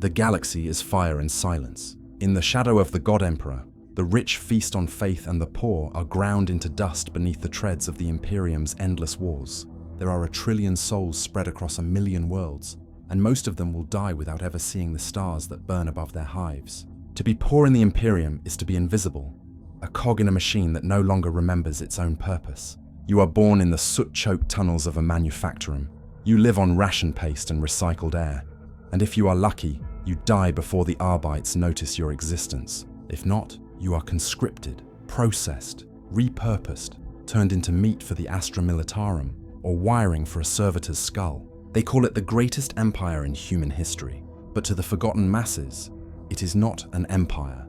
The galaxy is fire and silence. In the shadow of the God Emperor, the rich feast on faith and the poor are ground into dust beneath the treads of the Imperium's endless wars. There are 1 trillion souls spread across 1 million worlds, and most of them will die without ever seeing the stars that burn above their hives. To be poor in the Imperium is to be invisible, a cog in a machine that no longer remembers its own purpose. You are born in the soot-choked tunnels of a manufactorum. You live on ration paste and recycled air, and if you are lucky, you die before the Arbites notice your existence. If not, you are conscripted, processed, repurposed, turned into meat for the Astra Militarum, or wiring for a servitor's skull. They call it the greatest empire in human history, but to the forgotten masses, it is not an empire.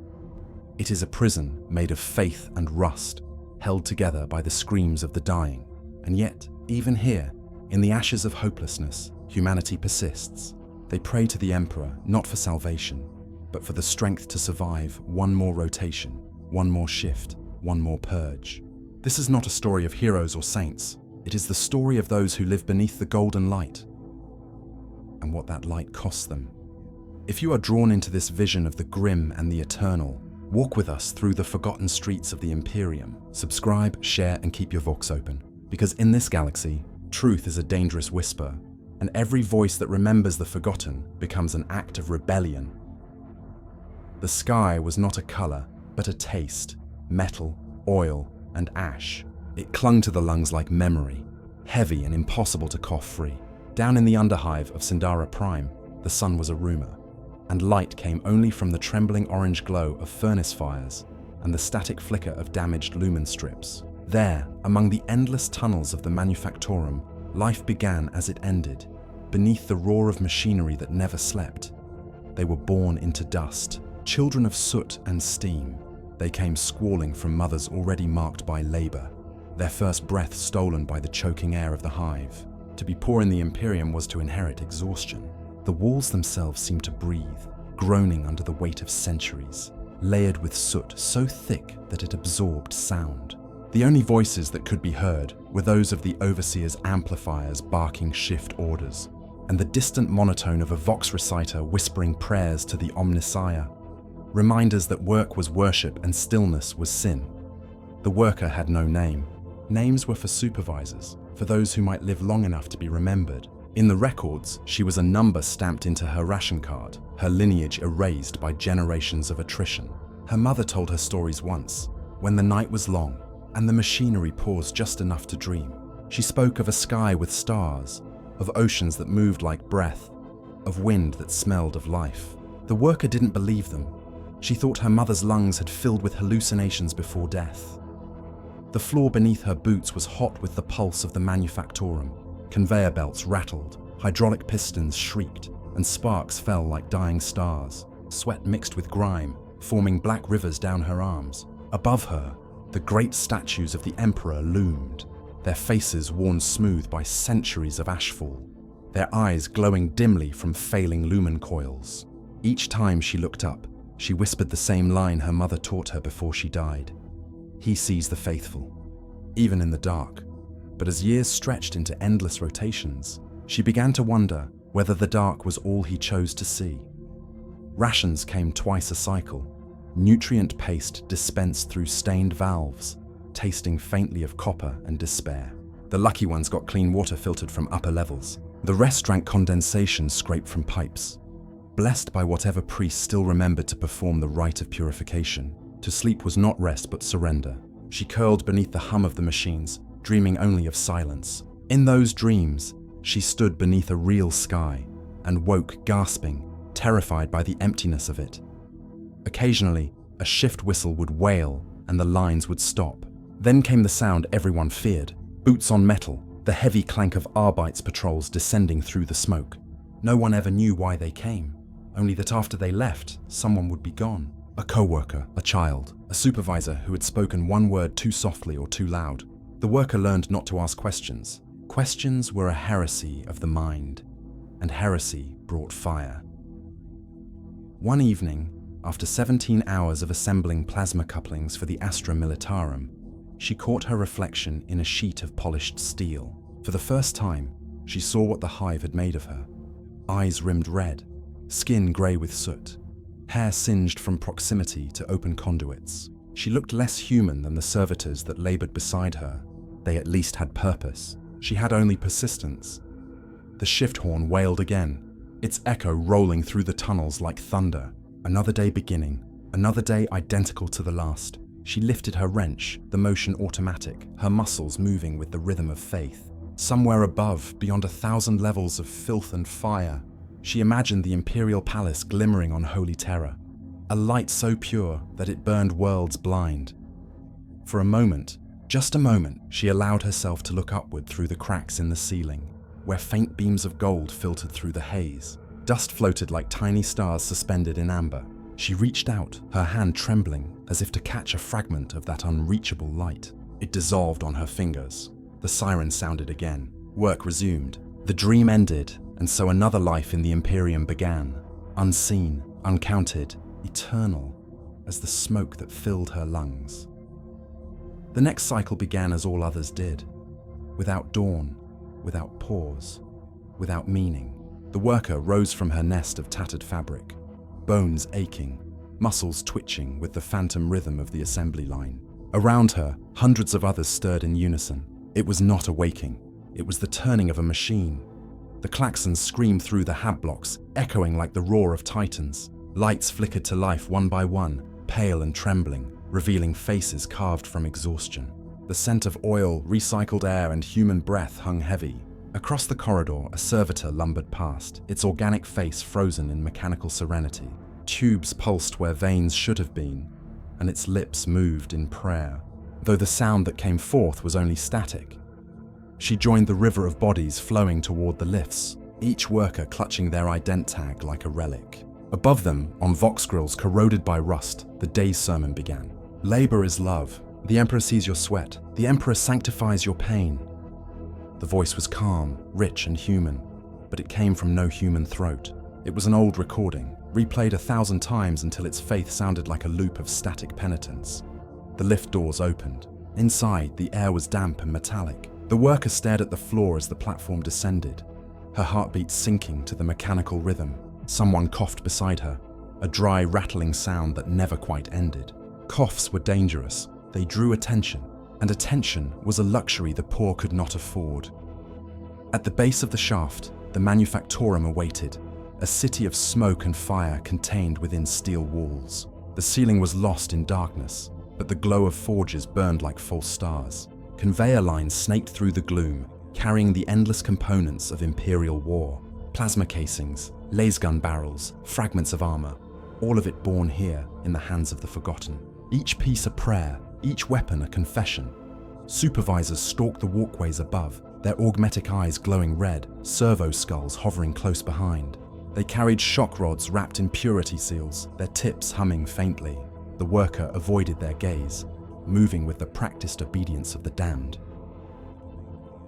It is a prison made of faith and rust, held together by the screams of the dying. And yet, even here, in the ashes of hopelessness, humanity persists. They pray to the Emperor not for salvation, but for the strength to survive one more rotation, one more shift, one more purge. This is not a story of heroes or saints. It is the story of those who live beneath the golden light, and what that light costs them. If you are drawn into this vision of the grim and the eternal, walk with us through the forgotten streets of the Imperium. Subscribe, share, and keep your Vox open, because in this galaxy, truth is a dangerous whisper, and every voice that remembers the forgotten becomes an act of rebellion. The sky was not a color, but a taste: metal, oil, and ash. It clung to the lungs like memory, heavy and impossible to cough free. Down in the underhive of Sindara Prime, the sun was a rumor, and light came only from the trembling orange glow of furnace fires and the static flicker of damaged lumen strips. There, among the endless tunnels of the Manufactorum, life began as it ended, beneath the roar of machinery that never slept. They were born into dust, children of soot and steam. They came squalling from mothers already marked by labor, their first breath stolen by the choking air of the hive. To be poor in the Imperium was to inherit exhaustion. The walls themselves seemed to breathe, groaning under the weight of centuries, layered with soot so thick that it absorbed sound. The only voices that could be heard were those of the Overseer's amplifiers barking shift orders, and the distant monotone of a Vox reciter whispering prayers to the Omnissiah, reminders that work was worship and stillness was sin. The worker had no name. Names were for supervisors, for those who might live long enough to be remembered. In the records, she was a number stamped into her ration card, her lineage erased by generations of attrition. Her mother told her stories once, when the night was long and the machinery paused just enough to dream. She spoke of a sky with stars, of oceans that moved like breath, of wind that smelled of life. The worker didn't believe them. She thought her mother's lungs had filled with hallucinations before death. The floor beneath her boots was hot with the pulse of the Manufactorum. Conveyor belts rattled, hydraulic pistons shrieked, and sparks fell like dying stars. Sweat mixed with grime, forming black rivers down her arms. Above her, the great statues of the Emperor loomed, their faces worn smooth by centuries of ashfall, their eyes glowing dimly from failing lumen coils. Each time she looked up, she whispered the same line her mother taught her before she died. He sees the faithful, even in the dark. But as years stretched into endless rotations, she began to wonder whether the dark was all he chose to see. Rations came twice a cycle, nutrient paste dispensed through stained valves, tasting faintly of copper and despair. The lucky ones got clean water filtered from upper levels. The rest drank condensation scraped from pipes. Blessed by whatever priest still remembered to perform the rite of purification, to sleep was not rest but surrender. She curled beneath the hum of the machines, dreaming only of silence. In those dreams, she stood beneath a real sky and woke gasping, terrified by the emptiness of it. Occasionally, a shift whistle would wail and the lines would stop. Then came the sound everyone feared: boots on metal, the heavy clank of Arbites patrols descending through the smoke. No one ever knew why they came, only that after they left, someone would be gone. A co-worker, a child, a supervisor who had spoken one word too softly or too loud. The worker learned not to ask questions. Questions were a heresy of the mind, and heresy brought fire. One evening, after 17 hours of assembling plasma couplings for the Astra Militarum, she caught her reflection in a sheet of polished steel. For the first time, she saw what the Hive had made of her. Eyes rimmed red, skin grey with soot, hair singed from proximity to open conduits. She looked less human than the servitors that labored beside her. They at least had purpose. She had only persistence. The shift horn wailed again, its echo rolling through the tunnels like thunder. Another day beginning, another day identical to the last. She lifted her wrench, the motion automatic, her muscles moving with the rhythm of faith. Somewhere above, beyond 1,000 levels of filth and fire, she imagined the imperial palace glimmering on holy terror, a light so pure that it burned worlds blind. For a moment, just a moment, she allowed herself to look upward through the cracks in the ceiling, where faint beams of gold filtered through the haze. Dust floated like tiny stars suspended in amber. She reached out, her hand trembling, as if to catch a fragment of that unreachable light. It dissolved on her fingers. The siren sounded again. Work resumed. The dream ended, and so another life in the Imperium began. Unseen, uncounted, eternal, as the smoke that filled her lungs. The next cycle began as all others did. Without dawn, without pause, without meaning. The worker rose from her nest of tattered fabric, bones aching, muscles twitching with the phantom rhythm of the assembly line. Around her, hundreds of others stirred in unison. It was not a waking. It was the turning of a machine. The klaxons screamed through the hab blocks, echoing like the roar of titans. Lights flickered to life one by one, pale and trembling, revealing faces carved from exhaustion. The scent of oil, recycled air, and human breath hung heavy. Across the corridor, a servitor lumbered past, its organic face frozen in mechanical serenity. Tubes pulsed where veins should have been, and its lips moved in prayer, though the sound that came forth was only static. She joined the river of bodies flowing toward the lifts, each worker clutching their ident tag like a relic. Above them, on vox grills corroded by rust, the day's sermon began. Labor is love. The Emperor sees your sweat. The Emperor sanctifies your pain. The voice was calm, rich and human, but it came from no human throat. It was an old recording, replayed 1,000 times until its faith sounded like a loop of static penitence. The lift doors opened. Inside, the air was damp and metallic. The worker stared at the floor as the platform descended, her heartbeat sinking to the mechanical rhythm. Someone coughed beside her, a dry, rattling sound that never quite ended. Coughs were dangerous. They drew attention, and attention was a luxury the poor could not afford. At the base of the shaft, the manufactorum awaited, a city of smoke and fire contained within steel walls. The ceiling was lost in darkness, but the glow of forges burned like false stars. Conveyor lines snaked through the gloom, carrying the endless components of Imperial war. Plasma casings, lasgun barrels, fragments of armor, all of it born here in the hands of the forgotten. Each piece a prayer, each weapon a confession. Supervisors stalked the walkways above, their augmetic eyes glowing red, servo skulls hovering close behind. They carried shock rods wrapped in purity seals, their tips humming faintly. The worker avoided their gaze, moving with the practiced obedience of the damned.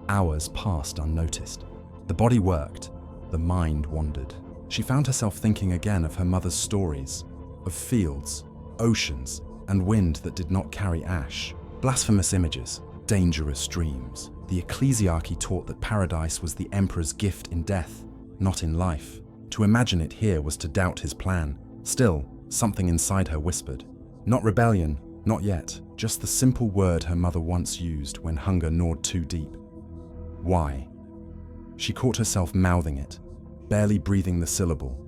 Hours passed unnoticed. The body worked, the mind wandered. She found herself thinking again of her mother's stories, of fields, oceans, and wind that did not carry ash. Blasphemous images, dangerous dreams. The ecclesiarchy taught that paradise was the emperor's gift in death, not in life. To imagine it here was to doubt his plan. Still, something inside her whispered. Not rebellion, not yet, just the simple word her mother once used when hunger gnawed too deep. Why? She caught herself mouthing it, barely breathing the syllable,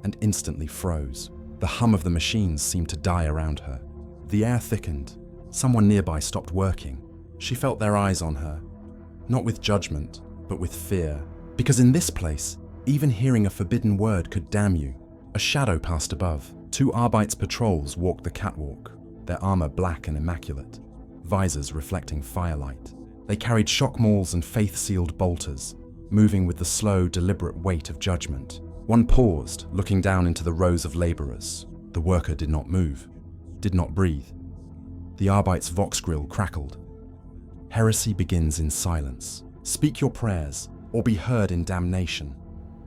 and instantly froze. The hum of the machines seemed to die around her. The air thickened. Someone nearby stopped working. She felt their eyes on her, not with judgment, but with fear. Because in this place, even hearing a forbidden word could damn you. A shadow passed above. 2 Arbeits patrols walked the catwalk, their armor black and immaculate, visors reflecting firelight. They carried shock mauls and faith-sealed bolters, moving with the slow, deliberate weight of judgment. One paused, looking down into the rows of laborers. The worker did not move, did not breathe. The Arbeit's vox grill crackled. Heresy begins in silence. Speak your prayers, or be heard in damnation.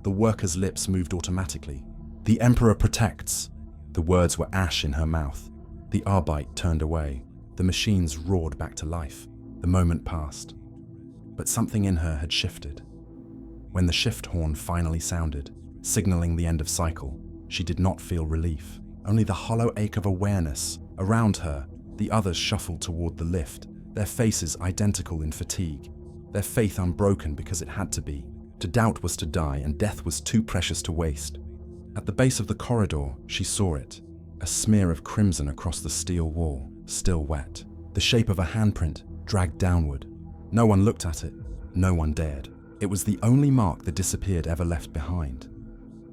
The worker's lips moved automatically. The Emperor protects. The words were ash in her mouth. The Arbeit turned away. The machines roared back to life. The moment passed. But something in her had shifted. When the shift horn finally sounded, signaling the end of cycle, She did not feel relief, only the hollow ache of awareness. Around her, the others shuffled toward the lift, their faces identical in fatigue, their faith unbroken because it had to be. To doubt was to die, and death was too precious to waste. At the base of the corridor, she saw it, a smear of crimson across the steel wall, still wet, the shape of a handprint dragged downward. No one looked at it, no one dared. It was the only mark the disappeared ever left behind.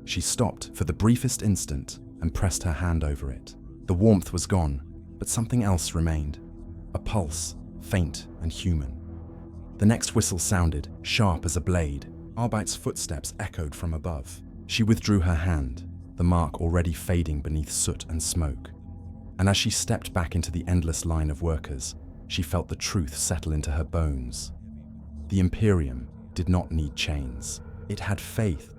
She stopped for the briefest instant and pressed her hand over it. The warmth was gone, but something else remained. A pulse, faint and human. The next whistle sounded, sharp as a blade. Arbite's footsteps echoed from above. She withdrew her hand, the mark already fading beneath soot and smoke. And as she stepped back into the endless line of workers, she felt the truth settle into her bones. The Imperium did not need chains. It had faith,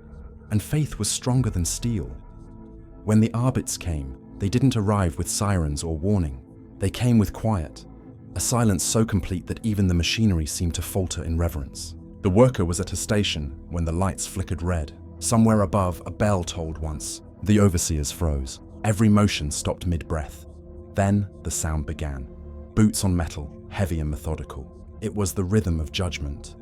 and faith was stronger than steel. When the Arbites came, they didn't arrive with sirens or warning. They came with quiet, a silence so complete that even the machinery seemed to falter in reverence. The worker was at a station when the lights flickered red. Somewhere above, a bell tolled once. The overseers froze. Every motion stopped mid-breath. Then the sound began. Boots on metal, heavy and methodical. It was the rhythm of judgment.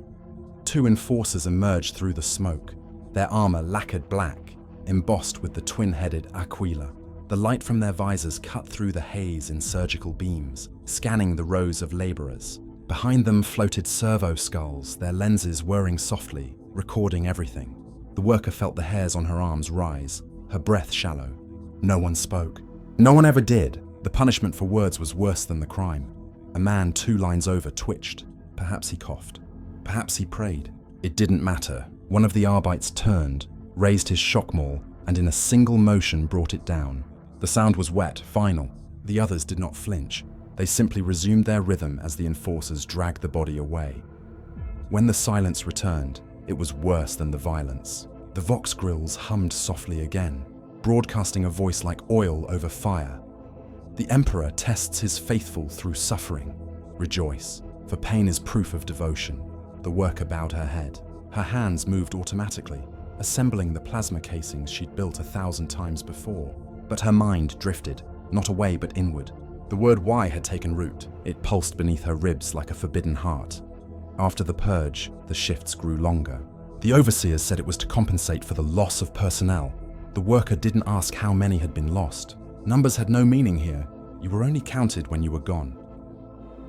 Two enforcers emerged through the smoke, their armor lacquered black, embossed with the twin-headed aquila. The light from their visors cut through the haze in surgical beams, scanning the rows of laborers. Behind them floated servo skulls, their lenses whirring softly, recording everything. The worker felt the hairs on her arms rise, her breath shallow. No one spoke. No one ever did. The punishment for words was worse than the crime. A man 2 lines over twitched. Perhaps he coughed. Perhaps he prayed. It didn't matter. One of the Arbites turned, raised his shock maul, and in a single motion brought it down. The sound was wet, final. The others did not flinch. They simply resumed their rhythm as the enforcers dragged the body away. When the silence returned, it was worse than the violence. The Vox grills hummed softly again, broadcasting a voice like oil over fire. The Emperor tests his faithful through suffering. Rejoice, for pain is proof of devotion. The worker bowed her head. Her hands moved automatically, assembling the plasma casings she'd built 1,000 times before. But her mind drifted, not away but inward. The word why had taken root. It pulsed beneath her ribs like a forbidden heart. After the purge, the shifts grew longer. The overseers said it was to compensate for the loss of personnel. The worker didn't ask how many had been lost. Numbers had no meaning here. You were only counted when you were gone.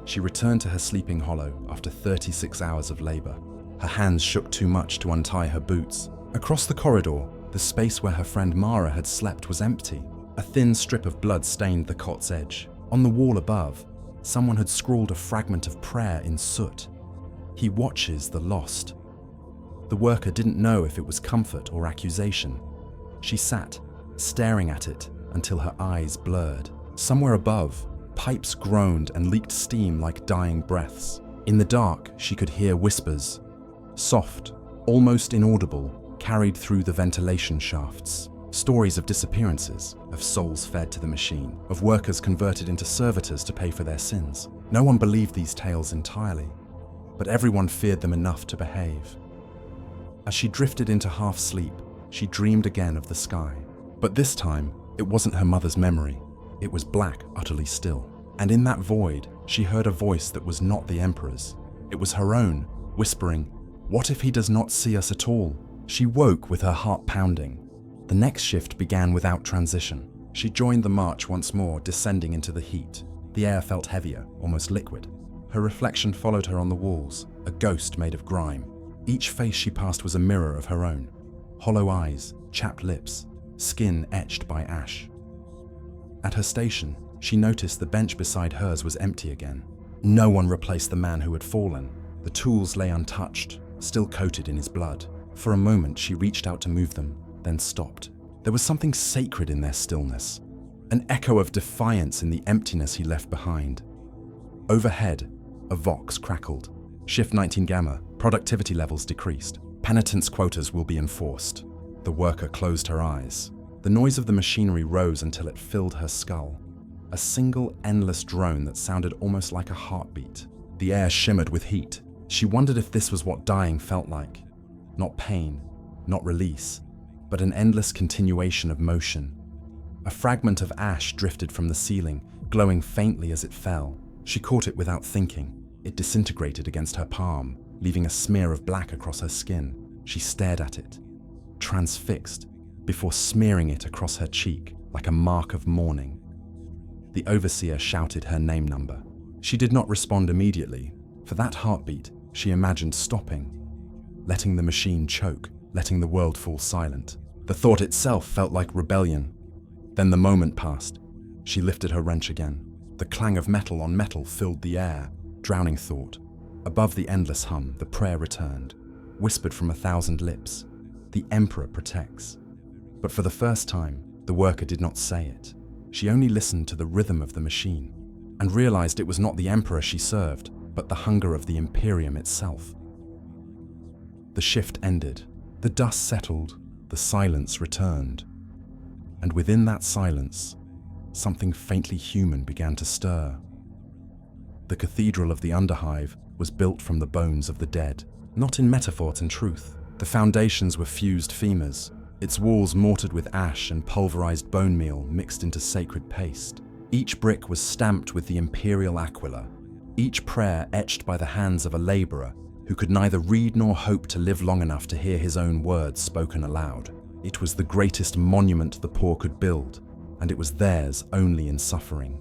She returned to her sleeping hollow after 36 hours of labor. Her hands shook too much to untie her boots. Across the corridor, the space where her friend Mara had slept was empty. A thin strip of blood stained the cot's edge. On the wall above, someone had scrawled a fragment of prayer in soot. He watches the lost. The worker didn't know if it was comfort or accusation. She sat, staring at it until her eyes blurred. Somewhere above, pipes groaned and leaked steam like dying breaths. In the dark, she could hear whispers, soft, almost inaudible, carried through the ventilation shafts. Stories of disappearances, of souls fed to the machine, of workers converted into servitors to pay for their sins. No one believed these tales entirely, but everyone feared them enough to behave. As she drifted into half sleep, she dreamed again of the sky. But this time, it wasn't her mother's memory. It was black, utterly still. And in that void, she heard a voice that was not the Emperor's. It was her own, whispering, "What if he does not see us at all?" She woke with her heart pounding. The next shift began without transition. She joined the march once more, descending into the heat. The air felt heavier, almost liquid. Her reflection followed her on the walls, a ghost made of grime. Each face she passed was a mirror of her own. Hollow eyes, chapped lips, skin etched by ash. At her station, she noticed the bench beside hers was empty again. No one replaced the man who had fallen. The tools lay untouched, still coated in his blood. For a moment, she reached out to move them, then stopped. There was something sacred in their stillness, an echo of defiance in the emptiness he left behind. Overhead, a Vox crackled. Shift 19 Gamma, productivity levels decreased. Penitence quotas will be enforced. The worker closed her eyes. The noise of the machinery rose until it filled her skull. A single endless drone that sounded almost like a heartbeat. The air shimmered with heat. She wondered if this was what dying felt like. Not pain, not release, but an endless continuation of motion. A fragment of ash drifted from the ceiling, glowing faintly as it fell. She caught it without thinking. It disintegrated against her palm, leaving a smear of black across her skin. She stared at it, transfixed, before smearing it across her cheek like a mark of mourning. The overseer shouted her name number. She did not respond immediately. For that heartbeat, she imagined stopping, letting the machine choke, letting the world fall silent. The thought itself felt like rebellion. Then the moment passed. She lifted her wrench again. The clang of metal on metal filled the air, drowning thought. Above the endless hum, the prayer returned, whispered from 1,000 lips. The Emperor protects. But for the first time, the worker did not say it. She only listened to the rhythm of the machine, and realized it was not the Emperor she served, but the hunger of the Imperium itself. The shift ended. The dust settled. The silence returned. And within that silence, something faintly human began to stir. The cathedral of the Underhive was built from the bones of the dead, not in metaphor and truth. The foundations were fused femurs, its walls mortared with ash and pulverized bone meal mixed into sacred paste. Each brick was stamped with the imperial aquila, each prayer etched by the hands of a laborer who could neither read nor hope to live long enough to hear his own words spoken aloud. It was the greatest monument the poor could build, and it was theirs only in suffering.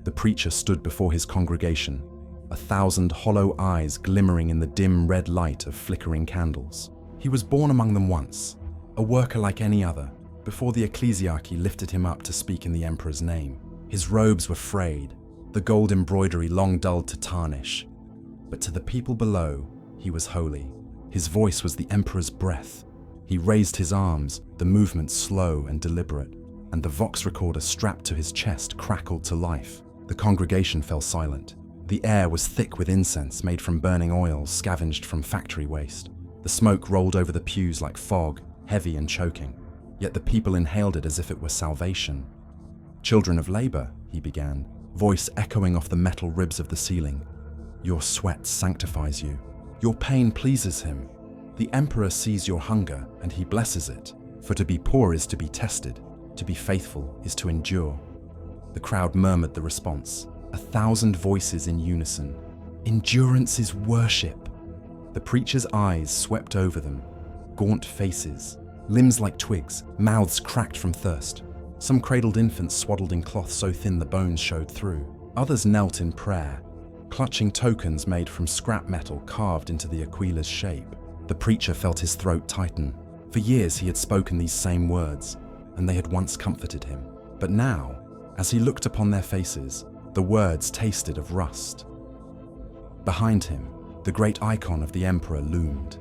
The preacher stood before his congregation, 1,000 hollow eyes glimmering in the dim red light of flickering candles. He was born among them once, a worker like any other, before the ecclesiarchy lifted him up to speak in the emperor's name. His robes were frayed, the gold embroidery long dulled to tarnish. But to the people below, he was holy. His voice was the emperor's breath. He raised his arms, the movement slow and deliberate, and the vox recorder strapped to his chest crackled to life. The congregation fell silent. The air was thick with incense made from burning oils scavenged from factory waste. The smoke rolled over the pews like fog, heavy and choking. Yet the people inhaled it as if it were salvation. "Children of labor," he began, voice echoing off the metal ribs of the ceiling. "Your sweat sanctifies you. Your pain pleases him. The emperor sees your hunger and he blesses it. For to be poor is to be tested. To be faithful is to endure." The crowd murmured the response, 1,000 voices in unison. "Endurance is worship." The preacher's eyes swept over them, gaunt faces, limbs like twigs, mouths cracked from thirst. Some cradled infants swaddled in cloth so thin the bones showed through. Others knelt in prayer, clutching tokens made from scrap metal carved into the aquila's shape. The preacher felt his throat tighten. For years he had spoken these same words, and they had once comforted him. But now, as he looked upon their faces, the words tasted of rust. Behind him, the great icon of the emperor loomed,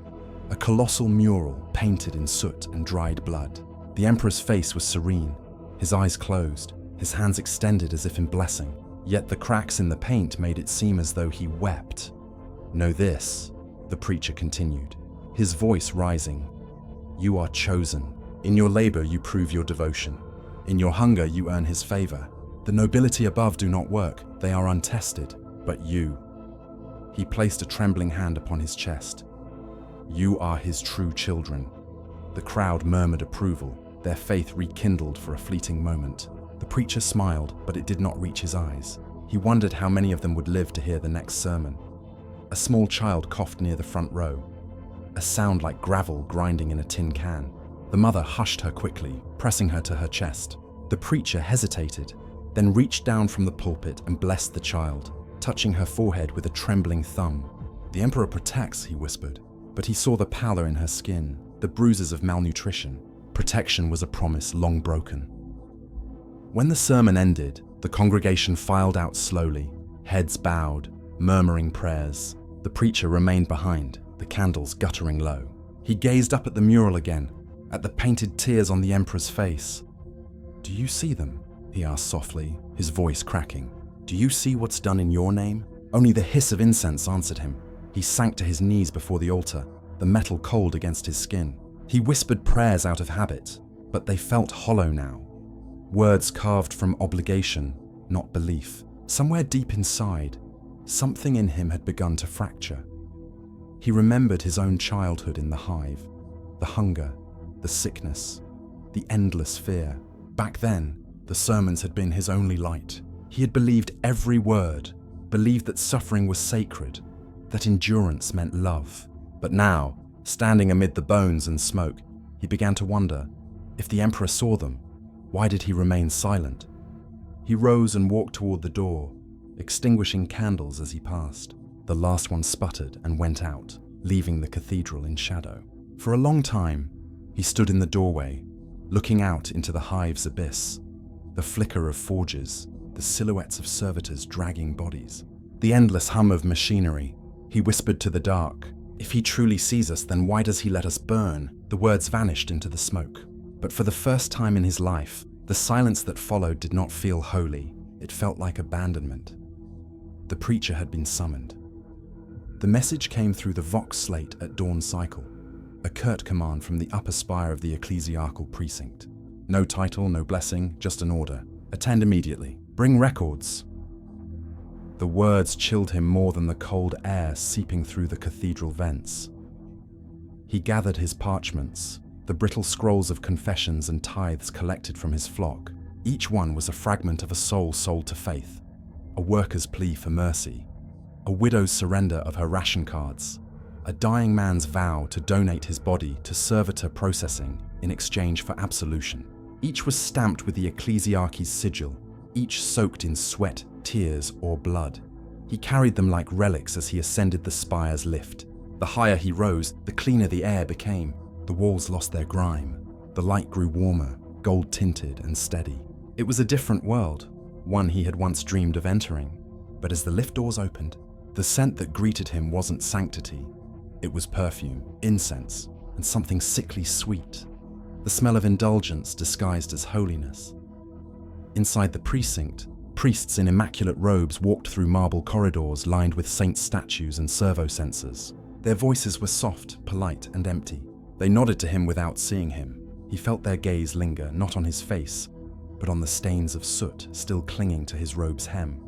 a colossal mural painted in soot and dried blood. The emperor's face was serene, his eyes closed, his hands extended as if in blessing, yet the cracks in the paint made it seem as though he wept. "Know this," the preacher continued, his voice rising. "You are chosen. In your labor you prove your devotion. In your hunger you earn his favor. The nobility above do not work, they are untested, but you." He placed a trembling hand upon his chest. "You are his true children." The crowd murmured approval, their faith rekindled for a fleeting moment. The preacher smiled, but it did not reach his eyes. He wondered how many of them would live to hear the next sermon. A small child coughed near the front row, a sound like gravel grinding in a tin can. The mother hushed her quickly, pressing her to her chest. The preacher hesitated, then reached down from the pulpit and blessed the child, touching her forehead with a trembling thumb. "The emperor protects," he whispered, but he saw the pallor in her skin, the bruises of malnutrition. Protection was a promise long broken. When the sermon ended, the congregation filed out slowly, heads bowed, murmuring prayers. The preacher remained behind, the candles guttering low. He gazed up at the mural again, at the painted tears on the emperor's face. "Do you see them?" he asked softly, his voice cracking. "Do you see what's done in your name?" Only the hiss of incense answered him. He sank to his knees before the altar, the metal cold against his skin. He whispered prayers out of habit, but they felt hollow now. Words carved from obligation, not belief. Somewhere deep inside, something in him had begun to fracture. He remembered his own childhood in the Hive, the hunger, the sickness, the endless fear. Back then, the sermons had been his only light. He had believed every word, believed that suffering was sacred, that endurance meant love. But now, standing amid the bones and smoke, he began to wonder, if the Emperor saw them, why did he remain silent? He rose and walked toward the door, extinguishing candles as he passed. The last one sputtered and went out, leaving the cathedral in shadow. For a long time, he stood in the doorway, looking out into the Hive's abyss, the flicker of forges, the silhouettes of servitors dragging bodies, the endless hum of machinery. He whispered to the dark, "If he truly sees us, then why does he let us burn?" The words vanished into the smoke. But for the first time in his life, the silence that followed did not feel holy. It felt like abandonment. The preacher had been summoned. The message came through the Vox slate at dawn cycle, a curt command from the upper spire of the ecclesiarchal precinct. No title, no blessing, just an order. Attend immediately. Bring records. The words chilled him more than the cold air seeping through the cathedral vents. He gathered his parchments, the brittle scrolls of confessions and tithes collected from his flock. Each one was a fragment of a soul sold to faith, a worker's plea for mercy, a widow's surrender of her ration cards, a dying man's vow to donate his body to servitor processing in exchange for absolution. Each was stamped with the ecclesiarchy's sigil, each soaked in sweat, tears, or blood. He carried them like relics as he ascended the spire's lift. The higher he rose, the cleaner the air became. The walls lost their grime. The light grew warmer, gold-tinted and steady. It was a different world, one he had once dreamed of entering. But as the lift doors opened, the scent that greeted him wasn't sanctity. It was perfume, incense, and something sickly sweet. The smell of indulgence disguised as holiness. Inside the precinct, priests in immaculate robes walked through marble corridors lined with saint statues and servo sensors. Their voices were soft, polite, and empty. They nodded to him without seeing him. He felt their gaze linger, not on his face, but on the stains of soot still clinging to his robe's hem.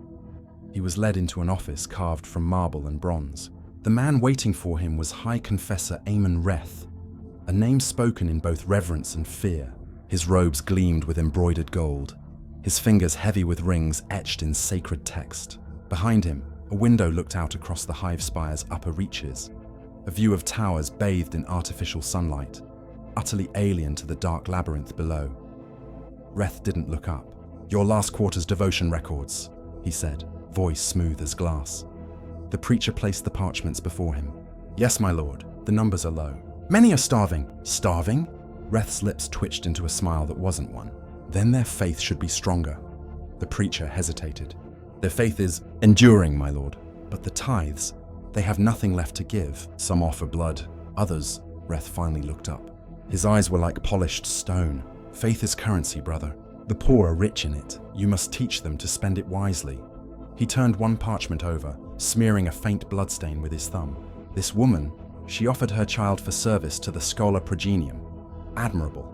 He was led into an office carved from marble and bronze. The man waiting for him was High Confessor Amon Reth, a name spoken in both reverence and fear. His robes gleamed with embroidered gold, his fingers heavy with rings etched in sacred text. Behind him, a window looked out across the Hive spire's upper reaches, a view of towers bathed in artificial sunlight, utterly alien to the dark labyrinth below. Reth didn't look up. "Your last quarter's devotion records," he said, voice smooth as glass. The preacher placed the parchments before him. "Yes, my lord, the numbers are low. Many are starving." "Starving?" Reth's lips twitched into a smile that wasn't one. "Then their faith should be stronger." The preacher hesitated. "Their faith is enduring, my lord. But the tithes, they have nothing left to give. Some offer blood, others..." Reth finally looked up. His eyes were like polished stone. "Faith is currency, brother. The poor are rich in it. You must teach them to spend it wisely." He turned one parchment over, smearing a faint bloodstain with his thumb. "This woman, she offered her child for service to the Schola Progenium. Admirable.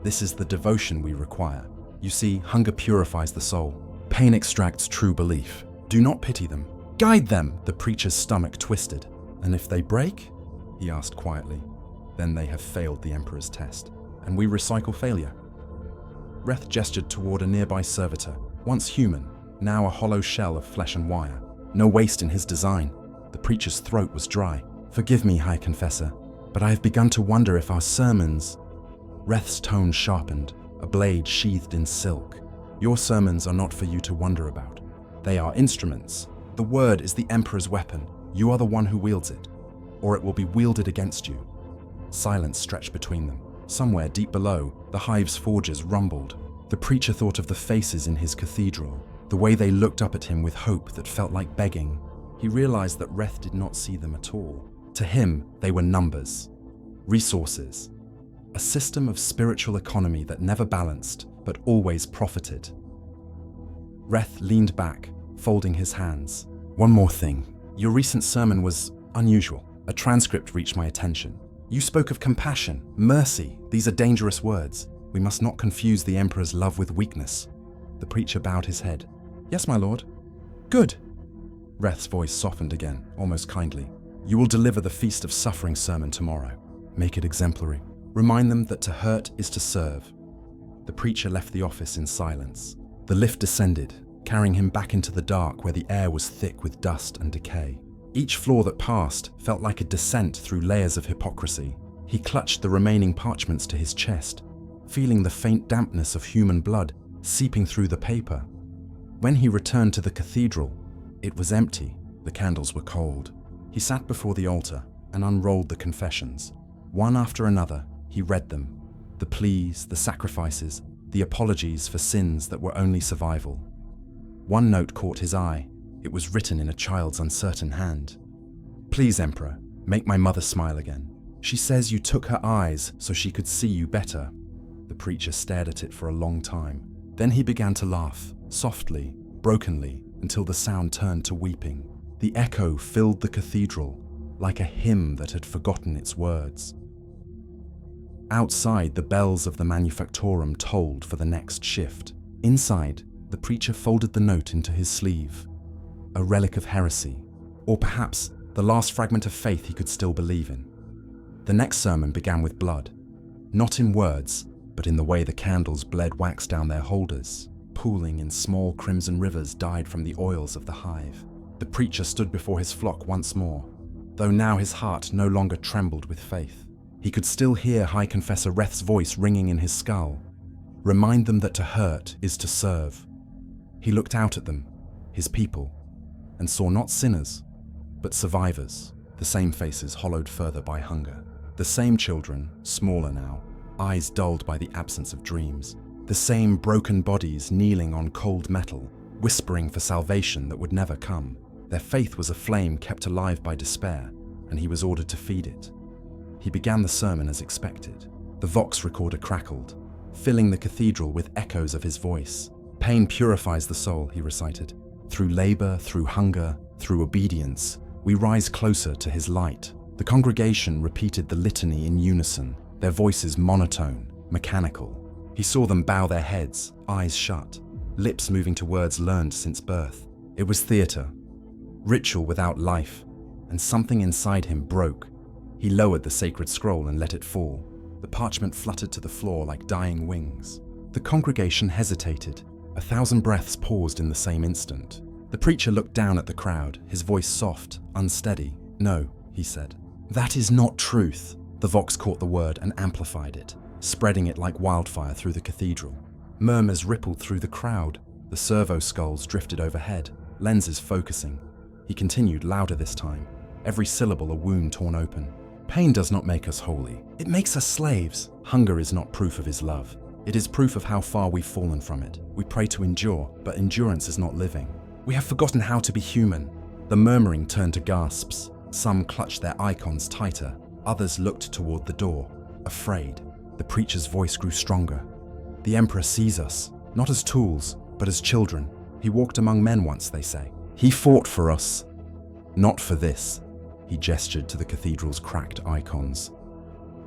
This is the devotion we require. You see, hunger purifies the soul. Pain extracts true belief. Do not pity them. Guide them!" The preacher's stomach twisted. "And if they break?" he asked quietly. "Then they have failed the Emperor's test, and we recycle failure." Reth gestured toward a nearby servitor, once human, now a hollow shell of flesh and wire. No waste in his design. The preacher's throat was dry. "Forgive me, High Confessor, but I have begun to wonder if our sermons..." Reth's tone sharpened, a blade sheathed in silk. "Your sermons are not for you to wonder about. They are instruments. The word is the Emperor's weapon. You are the one who wields it, or it will be wielded against you." Silence stretched between them. Somewhere deep below, the Hive's forges rumbled. The preacher thought of the faces in his cathedral, the way they looked up at him with hope that felt like begging. He realized that Reth did not see them at all. To him, they were numbers, resources, a system of spiritual economy that never balanced, but always profited. Reth leaned back, folding his hands. "One more thing. Your recent sermon was unusual. A transcript reached my attention. You spoke of compassion, mercy. These are dangerous words. We must not confuse the Emperor's love with weakness." The preacher bowed his head. "Yes, my lord." "Good." Reth's voice softened again, almost kindly. "You will deliver the Feast of Suffering sermon tomorrow. Make it exemplary." Remind them that to hurt is to serve. The preacher left the office in silence. The lift descended, carrying him back into the dark where the air was thick with dust and decay. Each floor that passed felt like a descent through layers of hypocrisy. He clutched the remaining parchments to his chest, feeling the faint dampness of human blood seeping through the paper. When he returned to the cathedral, it was empty. The candles were cold. He sat before the altar and unrolled the confessions. One after another, he read them. The pleas, the sacrifices, the apologies for sins that were only survival. One note caught his eye. It was written in a child's uncertain hand. "Please, Emperor, make my mother smile again. She says you took her eyes so she could see you better." The preacher stared at it for a long time. Then he began to laugh, softly, brokenly, until the sound turned to weeping. The echo filled the cathedral, like a hymn that had forgotten its words. Outside, the bells of the manufactorum tolled for the next shift. Inside, the preacher folded the note into his sleeve. A relic of heresy, or perhaps the last fragment of faith he could still believe in. The next sermon began with blood, not in words, but in the way the candles bled wax down their holders, pooling in small crimson rivers dyed from the oils of the hive. The preacher stood before his flock once more, though now his heart no longer trembled with faith. He could still hear High Confessor Reth's voice ringing in his skull. Remind them that to hurt is to serve. He looked out at them, his people, and saw not sinners, but survivors, the same faces hollowed further by hunger. The same children, smaller now, eyes dulled by the absence of dreams. The same broken bodies kneeling on cold metal, whispering for salvation that would never come. Their faith was a flame kept alive by despair, and he was ordered to feed it. He began the sermon as expected. The Vox recorder crackled, filling the cathedral with echoes of his voice. "Pain purifies the soul," he recited. "Through labor, through hunger, through obedience, we rise closer to his light." The congregation repeated the litany in unison, their voices monotone, mechanical. He saw them bow their heads, eyes shut, lips moving to words learned since birth. It was theater, ritual without life, and something inside him broke. He lowered the sacred scroll and let it fall. The parchment fluttered to the floor like dying wings. The congregation hesitated. 1,000 breaths paused in the same instant. The preacher looked down at the crowd, his voice soft, unsteady. "No," he said. "That is not truth." The Vox caught the word and amplified it, spreading it like wildfire through the cathedral. Murmurs rippled through the crowd. The servo skulls drifted overhead, lenses focusing. He continued, louder this time, every syllable a wound torn open. "Pain does not make us holy. It makes us slaves. Hunger is not proof of his love. It is proof of how far we've fallen from it. We pray to endure, but endurance is not living. We have forgotten how to be human." The murmuring turned to gasps. Some clutched their icons tighter. Others looked toward the door, afraid. The preacher's voice grew stronger. "The Emperor sees us, not as tools, but as children. He walked among men once, they say. He fought for us. Not for this." He gestured to the cathedral's cracked icons.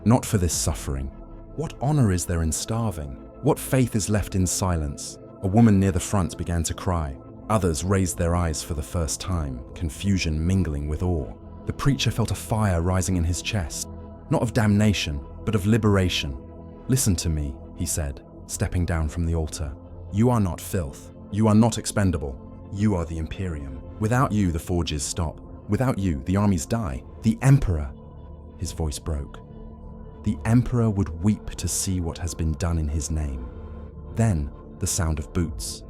"Not for this suffering. What honor is there in starving? What faith is left in silence?" A woman near the front began to cry. Others raised their eyes for the first time, confusion mingling with awe. The preacher felt a fire rising in his chest, not of damnation, but of liberation. "Listen to me," he said, stepping down from the altar. "You are not filth. You are not expendable. You are the Imperium. Without you, the forges stop. Without you, the armies die. The Emperor," his voice broke. "The Emperor would weep to see what has been done in his name." Then, the sound of boots.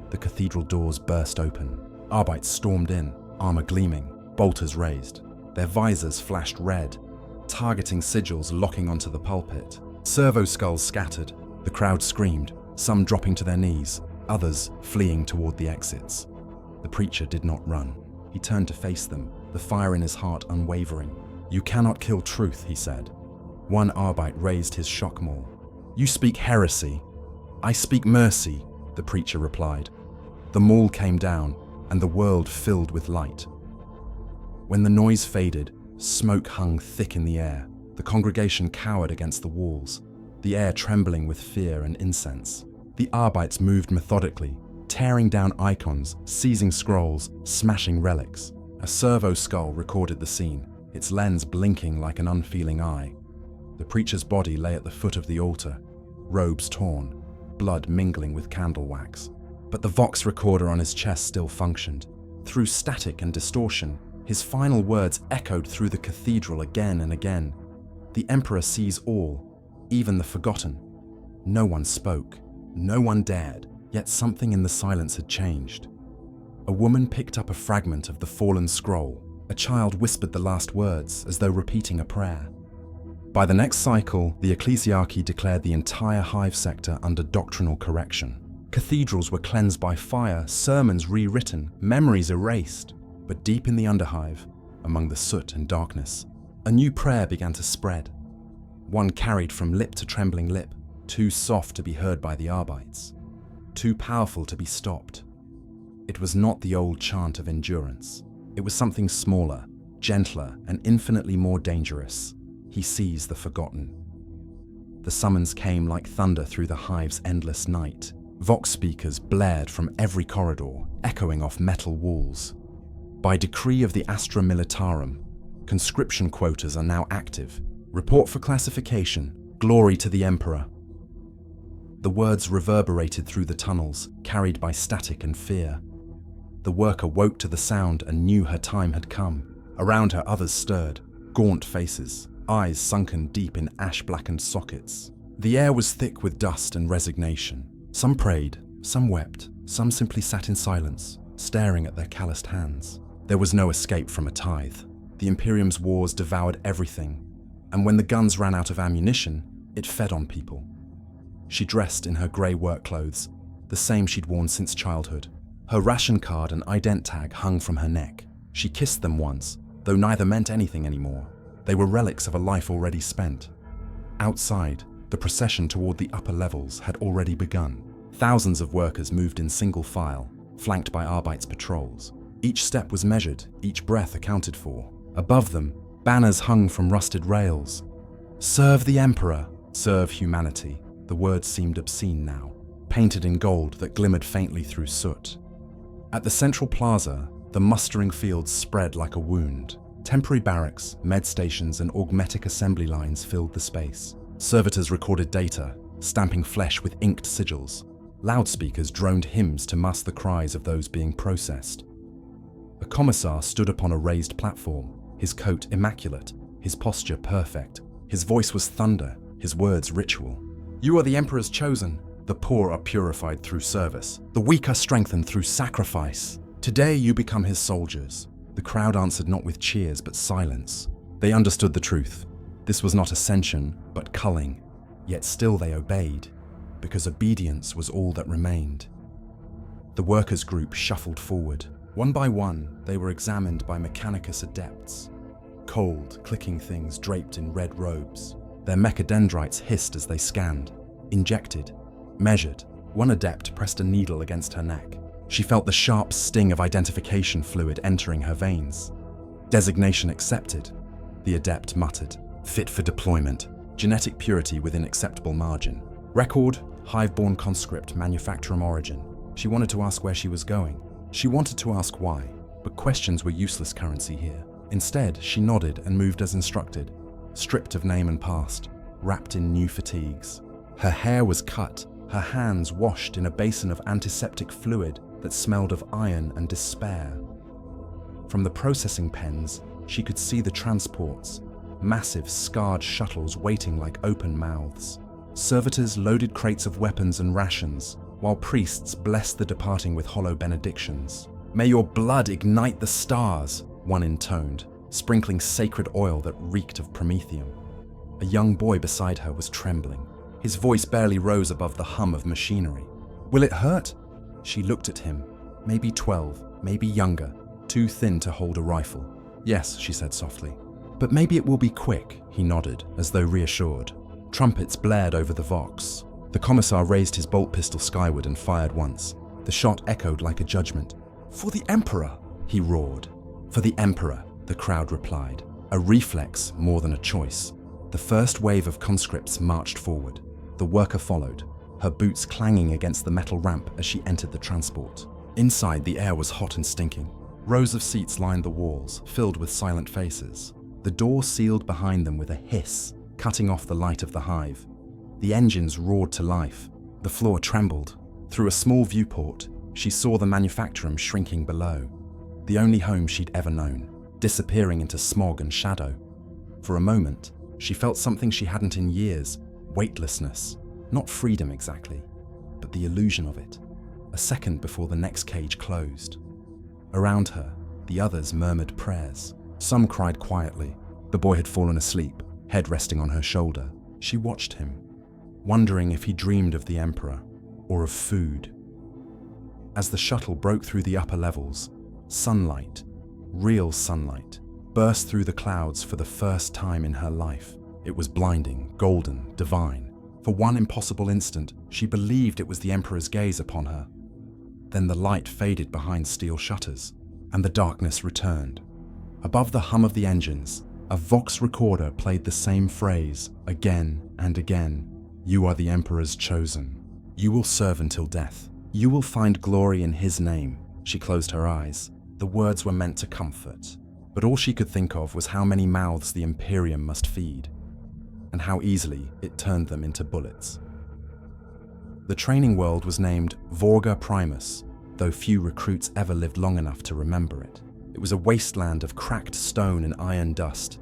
The cathedral doors burst open. Arbites stormed in, armor gleaming, bolters raised. Their visors flashed red, targeting sigils locking onto the pulpit. Servo skulls scattered. The crowd screamed, some dropping to their knees, others fleeing toward the exits. The preacher did not run. He turned to face them, the fire in his heart unwavering. "You cannot kill truth," he said. One Arbite raised his shock maul. "You speak heresy." "I speak mercy," the preacher replied. The maul came down, and the world filled with light. When the noise faded, smoke hung thick in the air. The congregation cowered against the walls, the air trembling with fear and incense. The Arbites moved methodically, tearing down icons, seizing scrolls, smashing relics. A servo skull recorded the scene, its lens blinking like an unfeeling eye. The preacher's body lay at the foot of the altar, robes torn, blood mingling with candle wax. But the Vox recorder on his chest still functioned. Through static and distortion, his final words echoed through the cathedral again and again. The Emperor sees all, even the forgotten. No one spoke, no one dared, yet something in the silence had changed. A woman picked up a fragment of the fallen scroll. A child whispered the last words as though repeating a prayer. By the next cycle, the ecclesiarchy declared the entire Hive sector under doctrinal correction. Cathedrals were cleansed by fire, sermons rewritten, memories erased. But deep in the Underhive, among the soot and darkness, a new prayer began to spread. One carried from lip to trembling lip, too soft to be heard by the Arbites, too powerful to be stopped. It was not the old chant of endurance. It was something smaller, gentler, and infinitely more dangerous. He sees the forgotten. The summons came like thunder through the Hive's endless night. Vox speakers blared from every corridor, echoing off metal walls. By decree of the Astra Militarum, conscription quotas are now active. Report for classification. Glory to the Emperor. The words reverberated through the tunnels, carried by static and fear. The worker woke to the sound and knew her time had come. Around her others stirred, gaunt faces, eyes sunken deep in ash-blackened sockets. The air was thick with dust and resignation. Some prayed, some wept, some simply sat in silence, staring at their calloused hands. There was no escape from a tithe. The Imperium's wars devoured everything, and when the guns ran out of ammunition, it fed on people. She dressed in her grey work clothes, the same she'd worn since childhood. Her ration card and ident tag hung from her neck. She kissed them once, though neither meant anything anymore. They were relics of a life already spent. Outside, the procession toward the upper levels had already begun. Thousands of workers moved in single file, flanked by Arbites patrols. Each step was measured, each breath accounted for. Above them, banners hung from rusted rails. Serve the Emperor, serve humanity. The words seemed obscene now, painted in gold that glimmered faintly through soot. At the central plaza, the mustering fields spread like a wound. Temporary barracks, med stations, and augmetic assembly lines filled the space. Servitors recorded data, stamping flesh with inked sigils. Loudspeakers droned hymns to mask the cries of those being processed. A commissar stood upon a raised platform, his coat immaculate, his posture perfect. His voice was thunder, his words ritual. You are the Emperor's chosen. The poor are purified through service. The weak are strengthened through sacrifice. Today you become his soldiers. The crowd answered not with cheers but silence. They understood the truth. This was not ascension, but culling. Yet still they obeyed, because obedience was all that remained. The workers' group shuffled forward. One by one, they were examined by Mechanicus adepts. Cold, clicking things draped in red robes. Their mechadendrites hissed as they scanned. Injected. Measured. One adept pressed a needle against her neck. She felt the sharp sting of identification fluid entering her veins. Designation accepted. The adept muttered. Fit for deployment. Genetic purity within acceptable margin. Record, Hive-born conscript, manufacturum origin. She wanted to ask where she was going. She wanted to ask why, but questions were useless currency here. Instead, she nodded and moved as instructed, stripped of name and past, wrapped in new fatigues. Her hair was cut, her hands washed in a basin of antiseptic fluid that smelled of iron and despair. From the processing pens, she could see the transports, massive scarred shuttles waiting like open mouths. Servitors loaded crates of weapons and rations, while priests blessed the departing with hollow benedictions. May your blood ignite the stars, one intoned, sprinkling sacred oil that reeked of promethium. A young boy beside her was trembling. His voice barely rose above the hum of machinery. Will it hurt? She looked at him, maybe 12, maybe younger, too thin to hold a rifle. Yes, she said softly. But maybe it will be quick, he nodded, as though reassured. Trumpets blared over the Vox. The commissar raised his bolt pistol skyward and fired once. The shot echoed like a judgment. For the Emperor, he roared. For the Emperor, the crowd replied. A reflex more than a choice. The first wave of conscripts marched forward. The worker followed, her boots clanging against the metal ramp as she entered the transport. Inside, the air was hot and stinking. Rows of seats lined the walls, filled with silent faces. The door sealed behind them with a hiss, cutting off the light of the Hive. The engines roared to life. The floor trembled. Through a small viewport, she saw the manufactorum shrinking below, the only home she'd ever known, disappearing into smog and shadow. For a moment, she felt something she hadn't in years, weightlessness. Not freedom exactly, but the illusion of it. A second before the next cage closed. Around her, the others murmured prayers. Some cried quietly. The boy had fallen asleep, head resting on her shoulder. She watched him, wondering if he dreamed of the Emperor or of food. As the shuttle broke through the upper levels, sunlight, real sunlight, burst through the clouds for the first time in her life. It was blinding, golden, divine. For one impossible instant, she believed it was the Emperor's gaze upon her. Then the light faded behind steel shutters, and the darkness returned. Above the hum of the engines, a Vox recorder played the same phrase again and again. You are the Emperor's chosen. You will serve until death. You will find glory in his name. She closed her eyes. The words were meant to comfort, but all she could think of was how many mouths the Imperium must feed, and how easily it turned them into bullets. The training world was named Vorga Primus, though few recruits ever lived long enough to remember it. It was a wasteland of cracked stone and iron dust,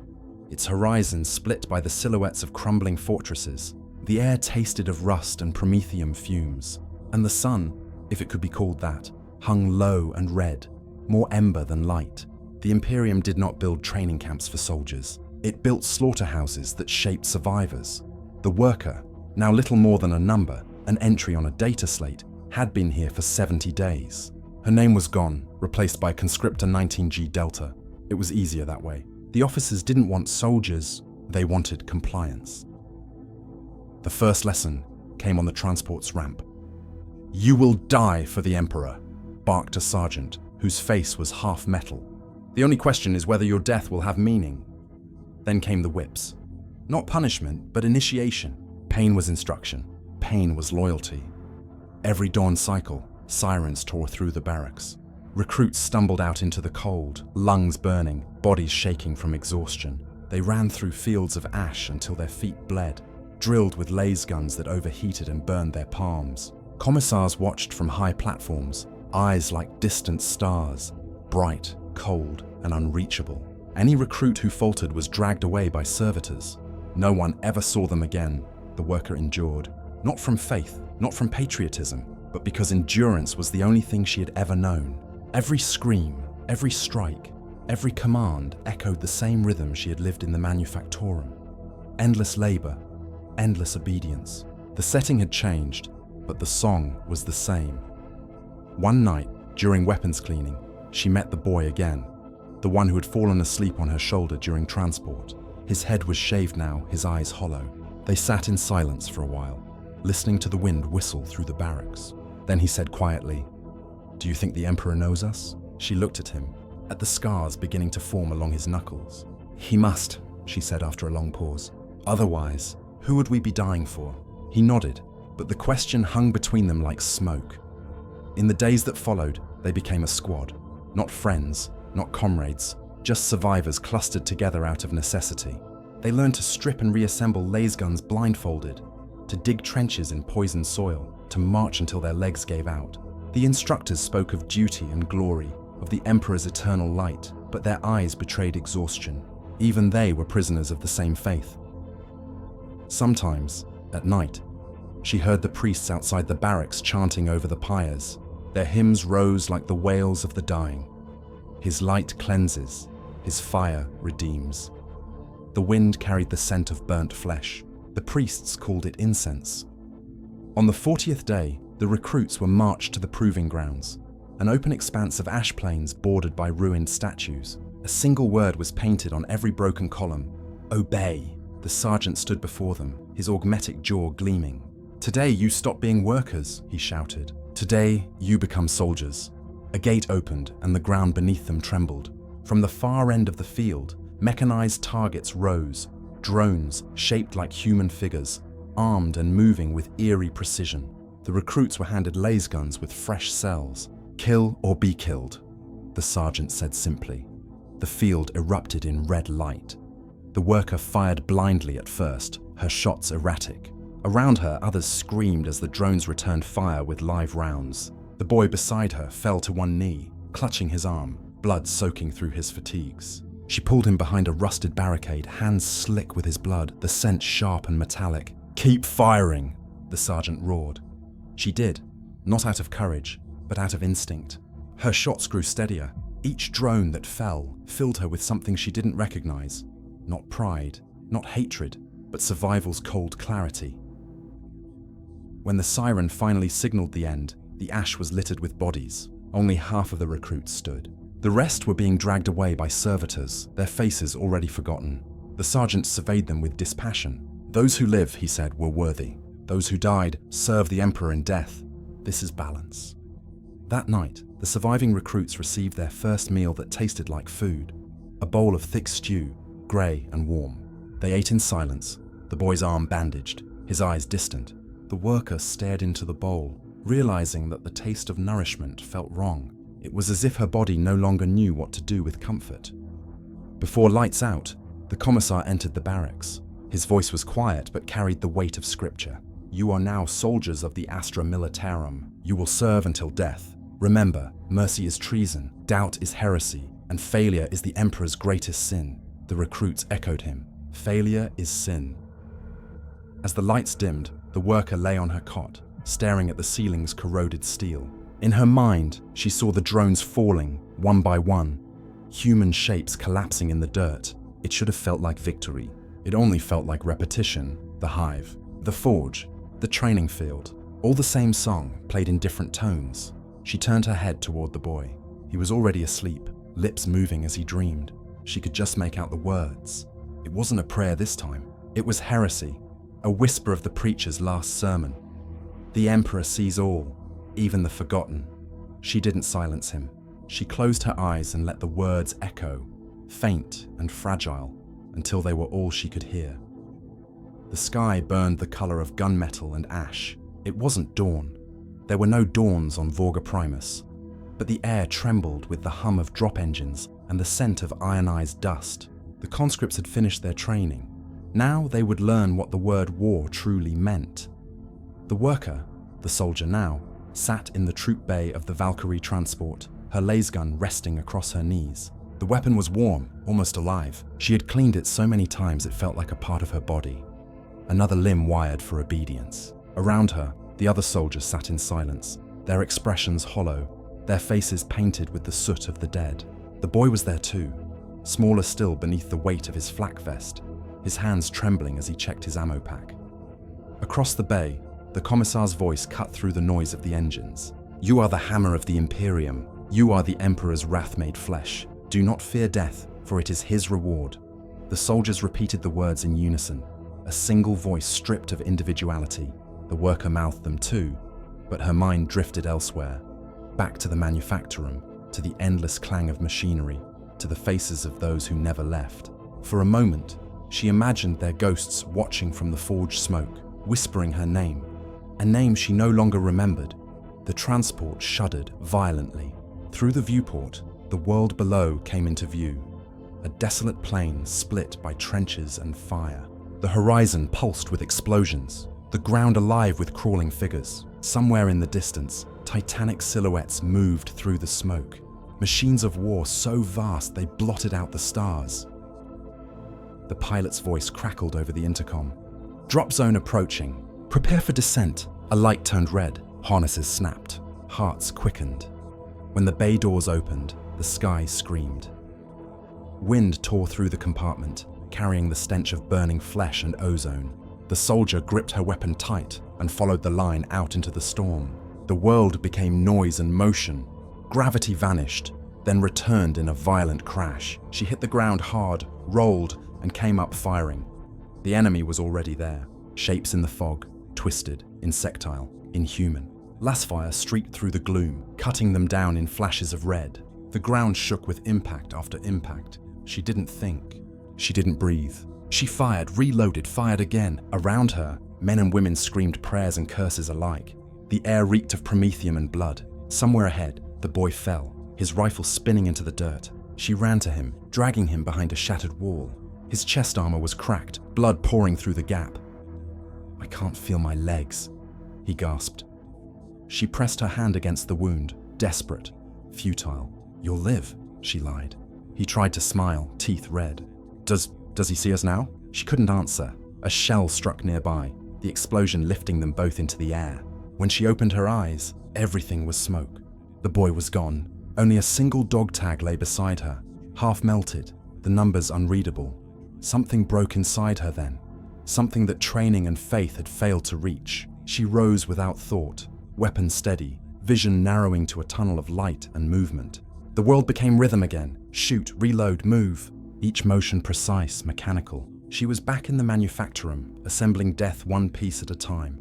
its horizon split by the silhouettes of crumbling fortresses. The air tasted of rust and promethium fumes, and the sun, if it could be called that, hung low and red, more ember than light. The Imperium did not build training camps for soldiers. It built slaughterhouses that shaped survivors. The worker, now little more than a number, an entry on a data slate, had been here for 70 days. Her name was gone, replaced by conscriptor 19G Delta. It was easier that way. The officers didn't want soldiers, they wanted compliance. The first lesson came on the transport's ramp. You will die for the Emperor, barked a sergeant, whose face was half metal. The only question is whether your death will have meaning. Then came the whips. Not punishment, but initiation. Pain was instruction. Pain was loyalty. Every dawn cycle, sirens tore through the barracks. Recruits stumbled out into the cold, lungs burning, bodies shaking from exhaustion. They ran through fields of ash until their feet bled, drilled with laser guns that overheated and burned their palms. Commissars watched from high platforms, eyes like distant stars, bright, cold, and unreachable. Any recruit who faltered was dragged away by servitors. No one ever saw them again, the worker endured. Not from faith, not from patriotism, but because endurance was the only thing she had ever known. Every scream, every strike, every command echoed the same rhythm she had lived in the manufactorum. Endless labor, endless obedience. The setting had changed, but the song was the same. One night, during weapons cleaning, she met the boy again, the one who had fallen asleep on her shoulder during transport. His head was shaved now, his eyes hollow. They sat in silence for a while, listening to the wind whistle through the barracks. Then he said quietly, "Do you think the Emperor knows us?" She looked at him, at the scars beginning to form along his knuckles. "He must," she said after a long pause. "Otherwise, who would we be dying for?" He nodded, but the question hung between them like smoke. In the days that followed, they became a squad. Not friends, not comrades, just survivors clustered together out of necessity. They learned to strip and reassemble laser guns blindfolded, to dig trenches in poisoned soil, to march until their legs gave out. The instructors spoke of duty and glory, of the Emperor's eternal light, but their eyes betrayed exhaustion. Even they were prisoners of the same faith. Sometimes, at night, she heard the priests outside the barracks chanting over the pyres. Their hymns rose like the wails of the dying. His light cleanses, his fire redeems. The wind carried the scent of burnt flesh. The priests called it incense. On the 40th day, the recruits were marched to the proving grounds, an open expanse of ash plains bordered by ruined statues. A single word was painted on every broken column: obey. The sergeant stood before them, his augmetic jaw gleaming. "Today you stop being workers," he shouted. "Today you become soldiers." A gate opened and the ground beneath them trembled. From the far end of the field, mechanized targets rose, drones shaped like human figures, armed and moving with eerie precision. The recruits were handed laser guns with fresh cells. "Kill or be killed," the sergeant said simply. The field erupted in red light. The worker fired blindly at first, her shots erratic. Around her, others screamed as the drones returned fire with live rounds. The boy beside her fell to one knee, clutching his arm, blood soaking through his fatigues. She pulled him behind a rusted barricade, hands slick with his blood, the scent sharp and metallic. "Keep firing," the sergeant roared. She did, not out of courage, but out of instinct. Her shots grew steadier. Each drone that fell filled her with something she didn't recognize. Not pride, not hatred, but survival's cold clarity. When the siren finally signaled the end, the ash was littered with bodies. Only half of the recruits stood. The rest were being dragged away by servitors, their faces already forgotten. The sergeant surveyed them with dispassion. Those who live, he said, were worthy. Those who died served the Emperor in death. This is balance. That night, the surviving recruits received their first meal that tasted like food. A bowl of thick stew, grey and warm. They ate in silence, the boy's arm bandaged, his eyes distant. The worker stared into the bowl, realizing that the taste of nourishment felt wrong. It was as if her body no longer knew what to do with comfort. Before lights out, the commissar entered the barracks. His voice was quiet but carried the weight of scripture. "You are now soldiers of the Astra Militarum. You will serve until death. Remember, mercy is treason, doubt is heresy, and failure is the Emperor's greatest sin." The recruits echoed him. Failure is sin. As the lights dimmed, the worker lay on her cot, staring at the ceiling's corroded steel. In her mind, she saw the drones falling, one by one, human shapes collapsing in the dirt. It should have felt like victory. It only felt like repetition. The Hive, the forge, the training field, all the same song, played in different tones. She turned her head toward the boy. He was already asleep, lips moving as he dreamed. She could just make out the words. It wasn't a prayer this time. It was heresy, a whisper of the preacher's last sermon. The Emperor sees all, even the forgotten. She didn't silence him. She closed her eyes and let the words echo, faint and fragile, until they were all she could hear. The sky burned the color of gunmetal and ash. It wasn't dawn. There were no dawns on Vorga Primus, but the air trembled with the hum of drop engines and the scent of ionized dust. The conscripts had finished their training. Now they would learn what the word war truly meant. The worker, the soldier now, sat in the troop bay of the Valkyrie transport, her lasgun resting across her knees. The weapon was warm, almost alive. She had cleaned it so many times it felt like a part of her body. Another limb wired for obedience. Around her, the other soldiers sat in silence, their expressions hollow, their faces painted with the soot of the dead. The boy was there too, smaller still beneath the weight of his flak vest, his hands trembling as he checked his ammo pack. Across the bay, the commissar's voice cut through the noise of the engines. "You are the hammer of the Imperium. You are the Emperor's wrath made flesh. Do not fear death, for it is his reward." The soldiers repeated the words in unison, a single voice stripped of individuality. The worker mouthed them too, but her mind drifted elsewhere, back to the manufactorum, to the endless clang of machinery, to the faces of those who never left. For a moment, she imagined their ghosts watching from the forge smoke, whispering her name, a name she no longer remembered. The transport shuddered violently. Through the viewport, the world below came into view, a desolate plain split by trenches and fire. The horizon pulsed with explosions, the ground alive with crawling figures. Somewhere in the distance, titanic silhouettes moved through the smoke, machines of war so vast they blotted out the stars. The pilot's voice crackled over the intercom. "Drop zone approaching. Prepare for descent." A light turned red, harnesses snapped, hearts quickened. When the bay doors opened, the sky screamed. Wind tore through the compartment, carrying the stench of burning flesh and ozone. The soldier gripped her weapon tight and followed the line out into the storm. The world became noise and motion. Gravity vanished, then returned in a violent crash. She hit the ground hard, rolled, and came up firing. The enemy was already there, shapes in the fog, twisted, insectile, inhuman. Lasfire streaked through the gloom, cutting them down in flashes of red. The ground shook with impact after impact. She didn't think. She didn't breathe. She fired, reloaded, fired again. Around her, men and women screamed prayers and curses alike. The air reeked of promethium and blood. Somewhere ahead, the boy fell, his rifle spinning into the dirt. She ran to him, dragging him behind a shattered wall. His chest armor was cracked, blood pouring through the gap. "I can't feel my legs," he gasped. She pressed her hand against the wound, desperate, futile. "You'll live," she lied. He tried to smile, teeth red. Does he see us now?" She couldn't answer. A shell struck nearby, the explosion lifting them both into the air. When she opened her eyes, everything was smoke. The boy was gone. Only a single dog tag lay beside her, half melted, the numbers unreadable. Something broke inside her then, something that training and faith had failed to reach. She rose without thought, weapon steady, vision narrowing to a tunnel of light and movement. The world became rhythm again. Shoot, reload, move. Each motion precise, mechanical. She was back in the manufactorum, assembling death one piece at a time.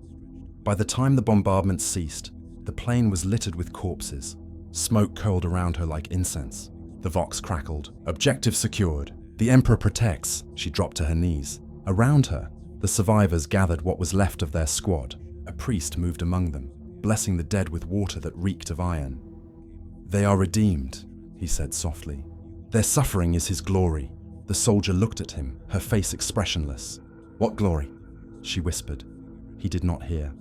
By the time the bombardment ceased, the plane was littered with corpses. Smoke curled around her like incense. The Vox crackled. Objective secured. The Emperor protects. She dropped to her knees. Around her, the survivors gathered what was left of their squad. A priest moved among them, blessing the dead with water that reeked of iron. "They are redeemed," he said softly. "Their suffering is his glory." The soldier looked at him, her face expressionless. "What glory?" she whispered. He did not hear.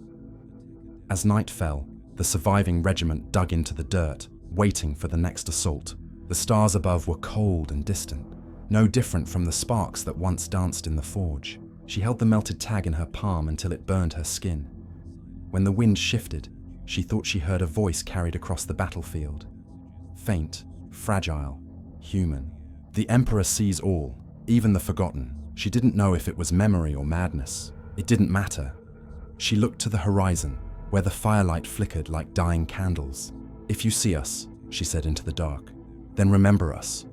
As night fell, the surviving regiment dug into the dirt, waiting for the next assault. The stars above were cold and distant, no different from the sparks that once danced in the forge. She held the melted tag in her palm until it burned her skin. When the wind shifted, she thought she heard a voice carried across the battlefield. Faint, fragile, human. "The Emperor sees all, even the forgotten." She didn't know if it was memory or madness. It didn't matter. She looked to the horizon, where the firelight flickered like dying candles. "If you see us," she said into the dark, "then remember us."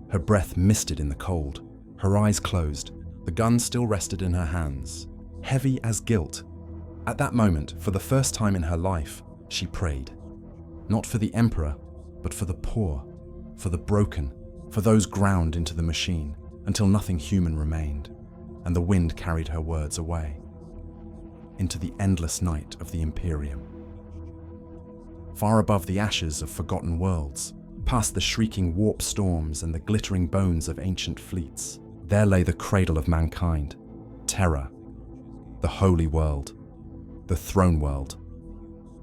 Her breath misted in the cold. Her eyes closed. The gun still rested in her hands, heavy as guilt. At that moment, for the first time in her life, she prayed. Not for the Emperor, but for the poor, for the broken, for those ground into the machine, until nothing human remained, and the wind carried her words away, into the endless night of the Imperium. Far above the ashes of forgotten worlds, past the shrieking warp storms and the glittering bones of ancient fleets, there lay the cradle of mankind, Terra, the holy world, the throne world,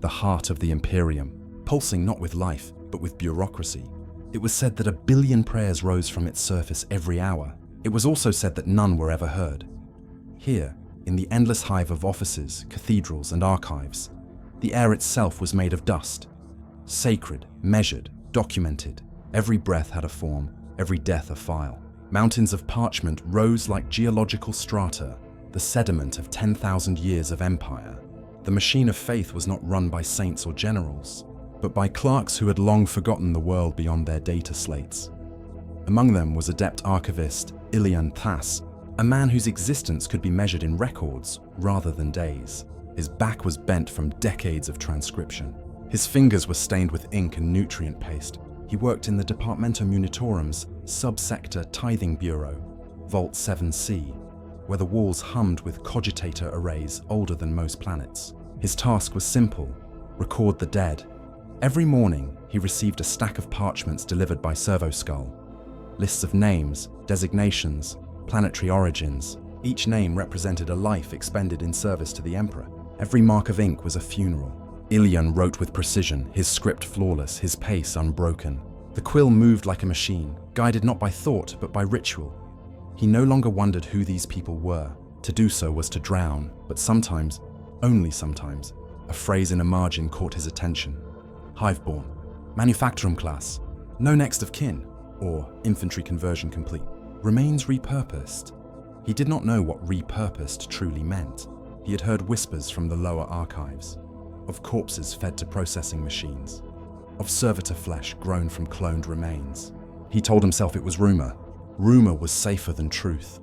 the heart of the Imperium, pulsing not with life, but with bureaucracy. It was said that 1 billion prayers rose from its surface every hour. It was also said that none were ever heard. Here, in the endless hive of offices, cathedrals, and archives, the air itself was made of dust. Sacred, measured, documented. Every breath had a form, every death a file. Mountains of parchment rose like geological strata, the sediment of 10,000 years of empire. The machine of faith was not run by saints or generals, but by clerks who had long forgotten the world beyond their data slates. Among them was adept archivist Ilian Thas, a man whose existence could be measured in records rather than days. His back was bent from decades of transcription. His fingers were stained with ink and nutrient paste. He worked in the Departmentum Unitorum's subsector tithing bureau, Vault 7C, where the walls hummed with cogitator arrays older than most planets. His task was simple: record the dead. Every morning, he received a stack of parchments delivered by Servoskull. Lists of names, designations, planetary origins. Each name represented a life expended in service to the Emperor. Every mark of ink was a funeral. Ilian wrote with precision, his script flawless, his pace unbroken. The quill moved like a machine, guided not by thought, but by ritual. He no longer wondered who these people were. To do so was to drown, but sometimes, only sometimes, a phrase in a margin caught his attention. Hiveborn, Manufactorum class, no next of kin, or infantry conversion complete. Remains repurposed. He did not know what repurposed truly meant. He had heard whispers from the lower archives, of corpses fed to processing machines, of servitor flesh grown from cloned remains. He told himself it was rumor. Rumor was safer than truth.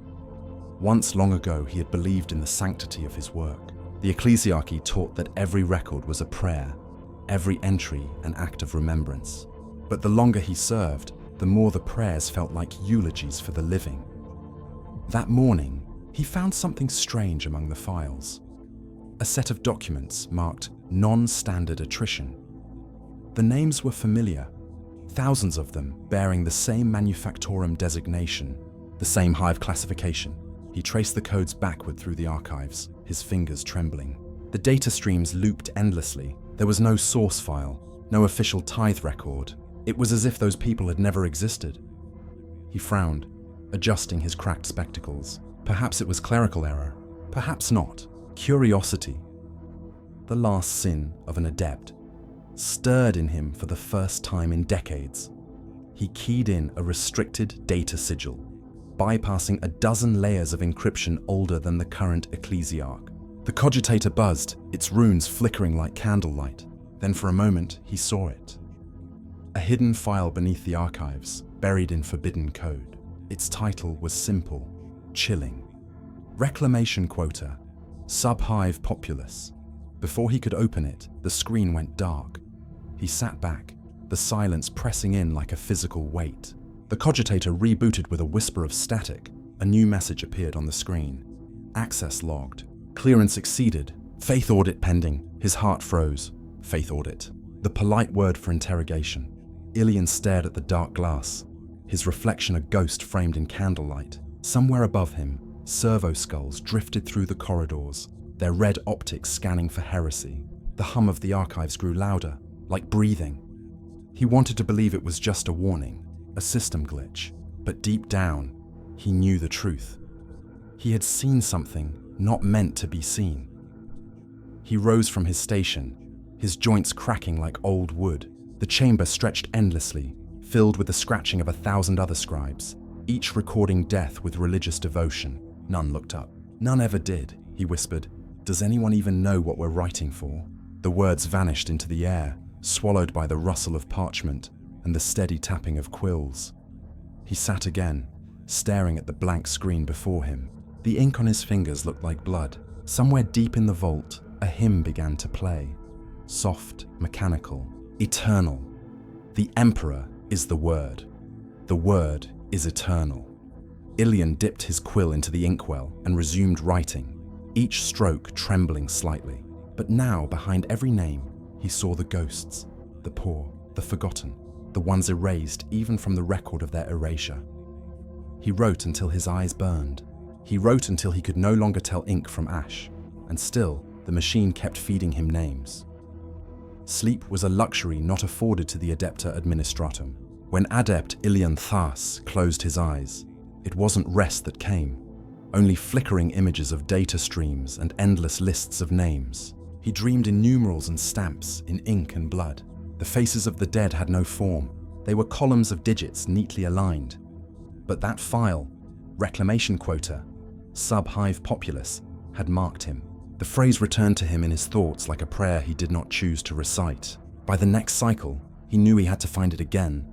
Once long ago, he had believed in the sanctity of his work. The ecclesiarchy taught that every record was a prayer, every entry an act of remembrance. But the longer he served, the more the prayers felt like eulogies for the living. That morning, he found something strange among the files. A set of documents marked non-standard attrition. The names were familiar, thousands of them bearing the same Manufactorum designation, The same Hive classification. He traced the codes backward through the archives, his fingers trembling. The data streams looped endlessly. There was no source file, no official tithe record. It was as if those people had never existed. He frowned, adjusting his cracked spectacles. Perhaps it was clerical error. Perhaps not. Curiosity. The last sin of an adept stirred in him for the first time in decades. He keyed in a restricted data sigil, bypassing a dozen layers of encryption older than the current ecclesiarch. The cogitator buzzed, its runes flickering like candlelight. Then for a moment, he saw it. A hidden file beneath the archives, buried in forbidden code. Its title was simple, chilling. Reclamation Quota, Sub-Hive Populace. Before he could open it, the screen went dark. He sat back, the silence pressing in like a physical weight. The cogitator rebooted with a whisper of static. A new message appeared on the screen. Access logged. Clearance exceeded. Faith audit pending. His heart froze. Faith audit. The polite word for interrogation. Ilian stared at the dark glass, his reflection a ghost framed in candlelight. Somewhere above him, servo skulls drifted through the corridors, their red optics scanning for heresy. The hum of the archives grew louder, like breathing. He wanted to believe it was just a warning, a system glitch, but deep down, he knew the truth. He had seen something not meant to be seen. He rose from his station, his joints cracking like old wood. The chamber stretched endlessly, filled with the scratching of 1,000 other scribes, each recording death with religious devotion. None looked up. None ever did, he whispered. Does anyone even know what we're writing for? The words vanished into the air, swallowed by the rustle of parchment and the steady tapping of quills. He sat again, staring at the blank screen before him. The ink on his fingers looked like blood. Somewhere deep in the vault, a hymn began to play. Soft, mechanical, eternal. The Emperor is the Word. The Word is eternal. Ilian dipped his quill into the inkwell and resumed writing, each stroke trembling slightly. But now, behind every name, he saw the ghosts, the poor, the forgotten, the ones erased even from the record of their erasure. He wrote until his eyes burned. He wrote until he could no longer tell ink from ash, and still, the machine kept feeding him names. Sleep was a luxury not afforded to the Adepta Administratum. When Adept Ilian Thas closed his eyes, it wasn't rest that came, only flickering images of data streams and endless lists of names. He dreamed in numerals and stamps, in ink and blood. The faces of the dead had no form. They were columns of digits neatly aligned. But that file, Reclamation Quota, Sub-Hive Populace, had marked him. The phrase returned to him in his thoughts like a prayer he did not choose to recite. By the next cycle, he knew he had to find it again.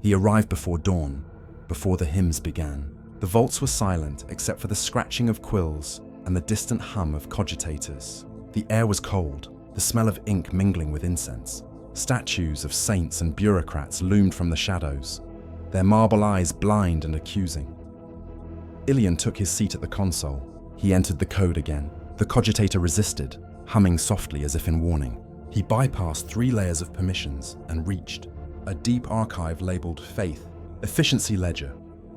He arrived before dawn, before the hymns began. The vaults were silent except for the scratching of quills and the distant hum of cogitators. The air was cold, the smell of ink mingling with incense. Statues of saints and bureaucrats loomed from the shadows, their marble eyes blind and accusing. Ilian took his seat at the console. He entered the code again. The cogitator resisted, humming softly as if in warning. He bypassed 3 layers of permissions and reached a deep archive labeled Faith, Efficiency Ledger.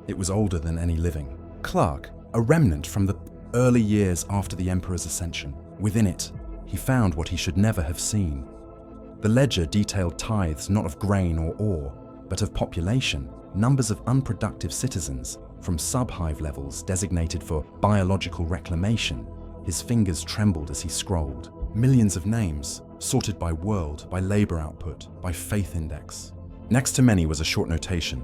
It was older than any living. Clerk, a remnant from the early years after the Emperor's ascension. Within it, he found what he should never have seen. The ledger detailed tithes not of grain or ore, but of population, numbers of unproductive citizens, from sub-hive levels designated for biological reclamation. His fingers trembled as he scrolled. Millions of names, sorted by world, by labor output, by faith index. Next to many was a short notation.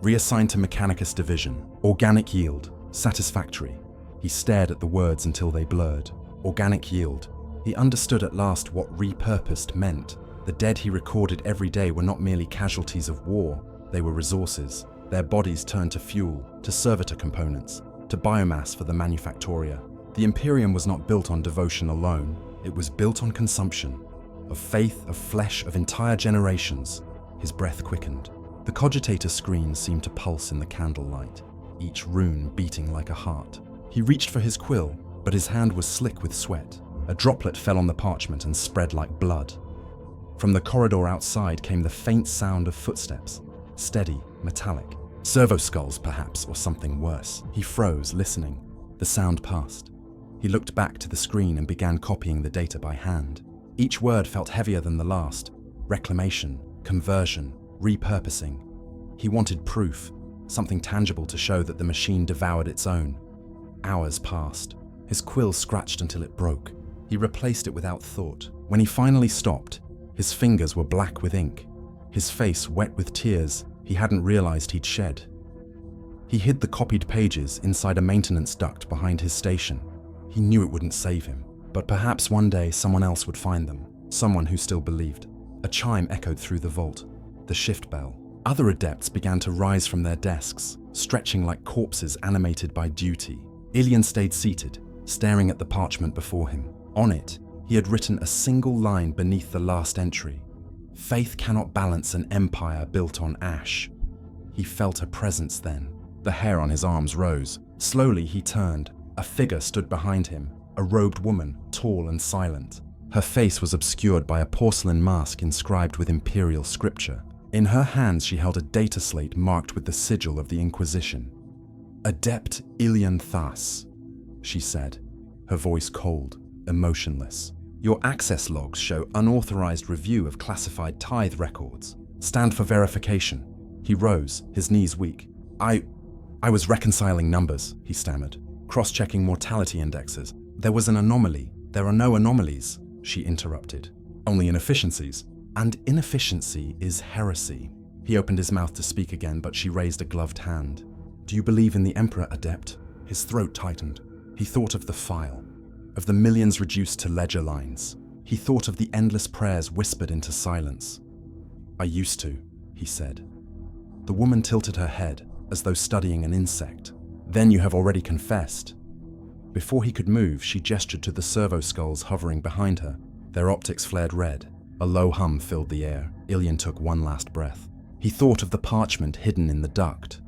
Reassigned to Mechanicus Division. Organic yield. Satisfactory. He stared at the words until they blurred. Organic yield. He understood at last what repurposed meant. The dead he recorded every day were not merely casualties of war. They were resources. Their bodies turned to fuel, to servitor components, to biomass for the manufactoria. The Imperium was not built on devotion alone. It was built on consumption, of faith, of flesh, of entire generations. His breath quickened. The cogitator screen seemed to pulse in the candlelight, each rune beating like a heart. He reached for his quill, but his hand was slick with sweat. A droplet fell on the parchment and spread like blood. From the corridor outside came the faint sound of footsteps, steady, metallic. Servo skulls, perhaps, or something worse. He froze, listening. The sound passed. He looked back to the screen and began copying the data by hand. Each word felt heavier than the last. Reclamation, conversion, repurposing. He wanted proof, something tangible to show that the machine devoured its own. Hours passed. His quill scratched until it broke. He replaced it without thought. When he finally stopped, his fingers were black with ink. His face wet with tears he hadn't realized he'd shed. He hid the copied pages inside a maintenance duct behind his station. He knew it wouldn't save him, but perhaps one day someone else would find them, someone who still believed. A chime echoed through the vault, the shift bell. Other adepts began to rise from their desks, stretching like corpses animated by duty. Ilian stayed seated, staring at the parchment before him. On it, he had written a single line beneath the last entry. Faith cannot balance an empire built on ash. He felt a presence then. The hair on his arms rose. Slowly he turned. A figure stood behind him, a robed woman, tall and silent. Her face was obscured by a porcelain mask inscribed with imperial scripture. In her hands she held a data slate marked with the sigil of the Inquisition. "Adept Ilian Thas," she said, her voice cold, emotionless. "Your access logs show unauthorized review of classified tithe records. Stand for verification." He rose, his knees weak. I was reconciling numbers," he stammered, cross-checking mortality indexes. "There was an anomaly." "There are no anomalies," she interrupted. "Only inefficiencies." "And inefficiency is heresy." He opened his mouth to speak again, but she raised a gloved hand. "Do you believe in the Emperor, Adept?" His throat tightened. He thought of the file, of the millions reduced to ledger lines. He thought of the endless prayers whispered into silence. "I used to," he said. The woman tilted her head, as though studying an insect. "Then you have already confessed." Before he could move, she gestured to the servo skulls hovering behind her. Their optics flared red. A low hum filled the air. Ilian took one last breath. He thought of the parchment hidden in the duct.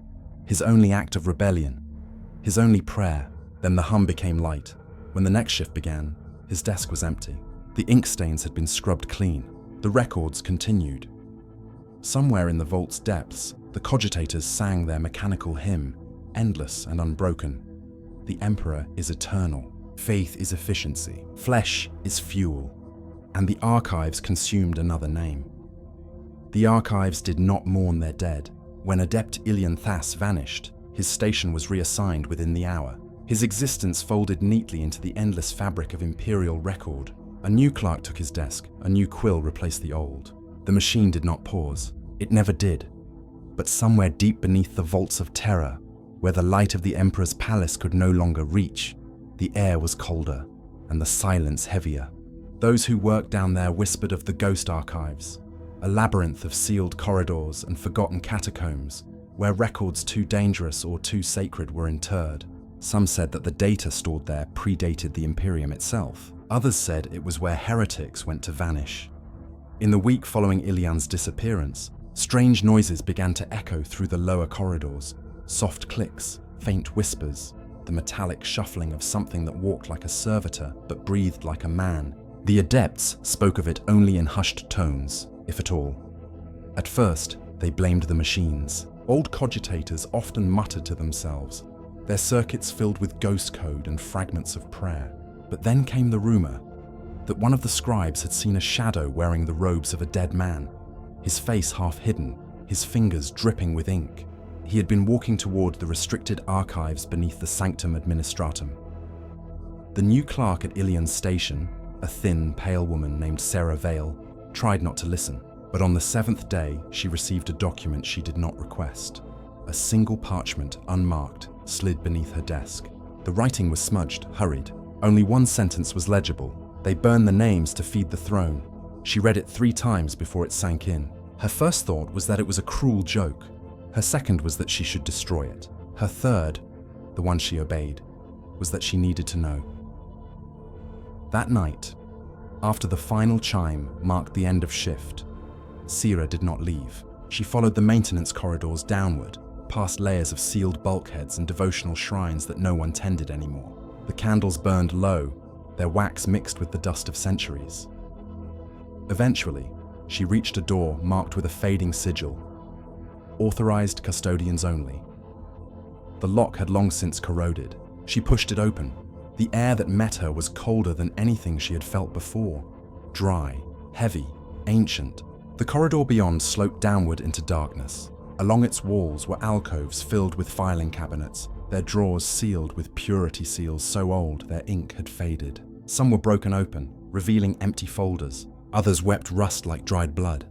His only act of rebellion. His only prayer. Then the hum became light. When the next shift began, his desk was empty. The ink stains had been scrubbed clean. The records continued. Somewhere in the vault's depths, the cogitators sang their mechanical hymn, endless and unbroken. The Emperor is eternal. Faith is efficiency. Flesh is fuel. And the archives consumed another name. The archives did not mourn their dead. When Adept Ilian Thas vanished, his station was reassigned within the hour. His existence folded neatly into the endless fabric of imperial record. A new clerk took his desk. A new quill replaced the old. The machine did not pause. It never did. But somewhere deep beneath the vaults of terror, where the light of the Emperor's palace could no longer reach, the air was colder and the silence heavier. Those who worked down there whispered of the ghost archives, a labyrinth of sealed corridors and forgotten catacombs, where records too dangerous or too sacred were interred. Some said that the data stored there predated the Imperium itself. Others said it was where heretics went to vanish. In the week following Ilian's disappearance, strange noises began to echo through the lower corridors. Soft clicks, faint whispers, the metallic shuffling of something that walked like a servitor but breathed like a man. The adepts spoke of it only in hushed tones, if at all. At first, they blamed the machines. Old cogitators often muttered to themselves, their circuits filled with ghost code and fragments of prayer. But then came the rumor that one of the scribes had seen a shadow wearing the robes of a dead man, his face half hidden, his fingers dripping with ink. He had been walking toward the restricted archives beneath the Sanctum Administratum. The new clerk at Ilian's station, a thin, pale woman named Sarah Vale, tried not to listen, but on the 7th day, she received a document she did not request. A single parchment, unmarked, slid beneath her desk. The writing was smudged, hurried. Only one sentence was legible. They burned the names to feed the throne. She read it 3 times before it sank in. Her first thought was that it was a cruel joke. Her second was that she should destroy it. Her third, the one she obeyed, was that she needed to know. That night, after the final chime marked the end of shift, Sira did not leave. She followed the maintenance corridors downward, past layers of sealed bulkheads and devotional shrines that no one tended anymore. The candles burned low, their wax mixed with the dust of centuries. Eventually, she reached a door marked with a fading sigil. authorized custodians only. The lock had long since corroded. She pushed it open. The air that met her was colder than anything she had felt before. Dry, heavy, ancient. The corridor beyond sloped downward into darkness. Along its walls were alcoves filled with filing cabinets, their drawers sealed with purity seals so old their ink had faded. Some were broken open, revealing empty folders. Others wept rust like dried blood.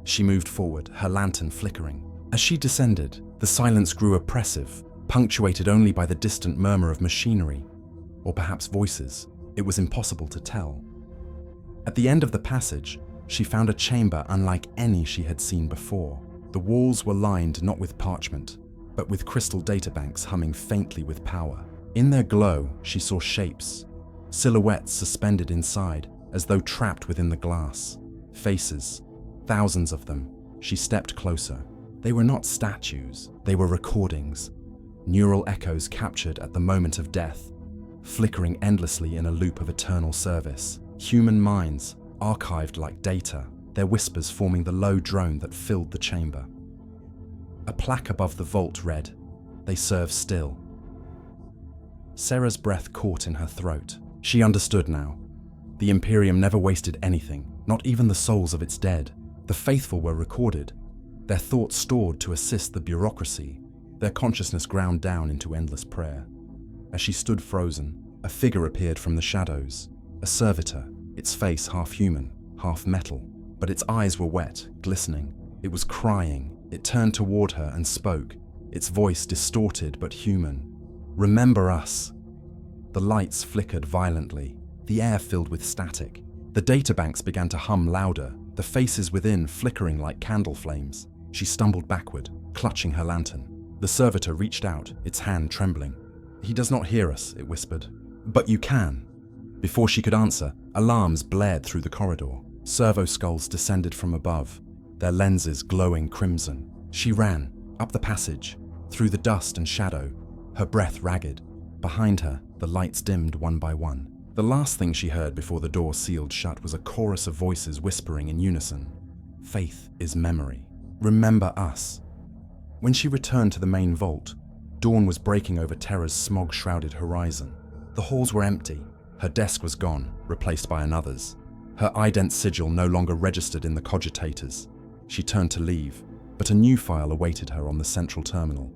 She moved forward, her lantern flickering. As she descended, the silence grew oppressive, punctuated only by the distant murmur of machinery, or perhaps voices. It was impossible to tell. At the end of the passage, she found a chamber unlike any she had seen before. The walls were lined not with parchment, but with crystal databanks humming faintly with power. In their glow, she saw shapes, silhouettes suspended inside, as though trapped within the glass. Faces, thousands of them. She stepped closer. They were not statues, they were recordings. Neural echoes captured at the moment of death, flickering endlessly in a loop of eternal service. Human minds, archived like data, their whispers forming the low drone that filled the chamber. A plaque above the vault read, "They serve still." Sarah's breath caught in her throat. She understood now. The Imperium never wasted anything, not even the souls of its dead. The faithful were recorded, their thoughts stored to assist the bureaucracy, their consciousness ground down into endless prayer. As she stood frozen, a figure appeared from the shadows, a servitor, its face half human, half metal, but its eyes were wet, glistening. It was crying. It turned toward her and spoke, its voice distorted but human. "Remember us." The lights flickered violently, the air filled with static. The databanks began to hum louder, the faces within flickering like candle flames. She stumbled backward, clutching her lantern. The servitor reached out, its hand trembling. "He does not hear us," it whispered. "But you can." Before she could answer, alarms blared through the corridor. Servo skulls descended from above, their lenses glowing crimson. She ran, up the passage, through the dust and shadow, her breath ragged. Behind her, the lights dimmed one by one. The last thing she heard before the door sealed shut was a chorus of voices whispering in unison. "Faith is memory. Remember us." When she returned to the main vault, dawn was breaking over Terra's smog-shrouded horizon. The halls were empty. Her desk was gone, replaced by another's. Her ident sigil no longer registered in the cogitators. She turned to leave, but a new file awaited her on the central terminal.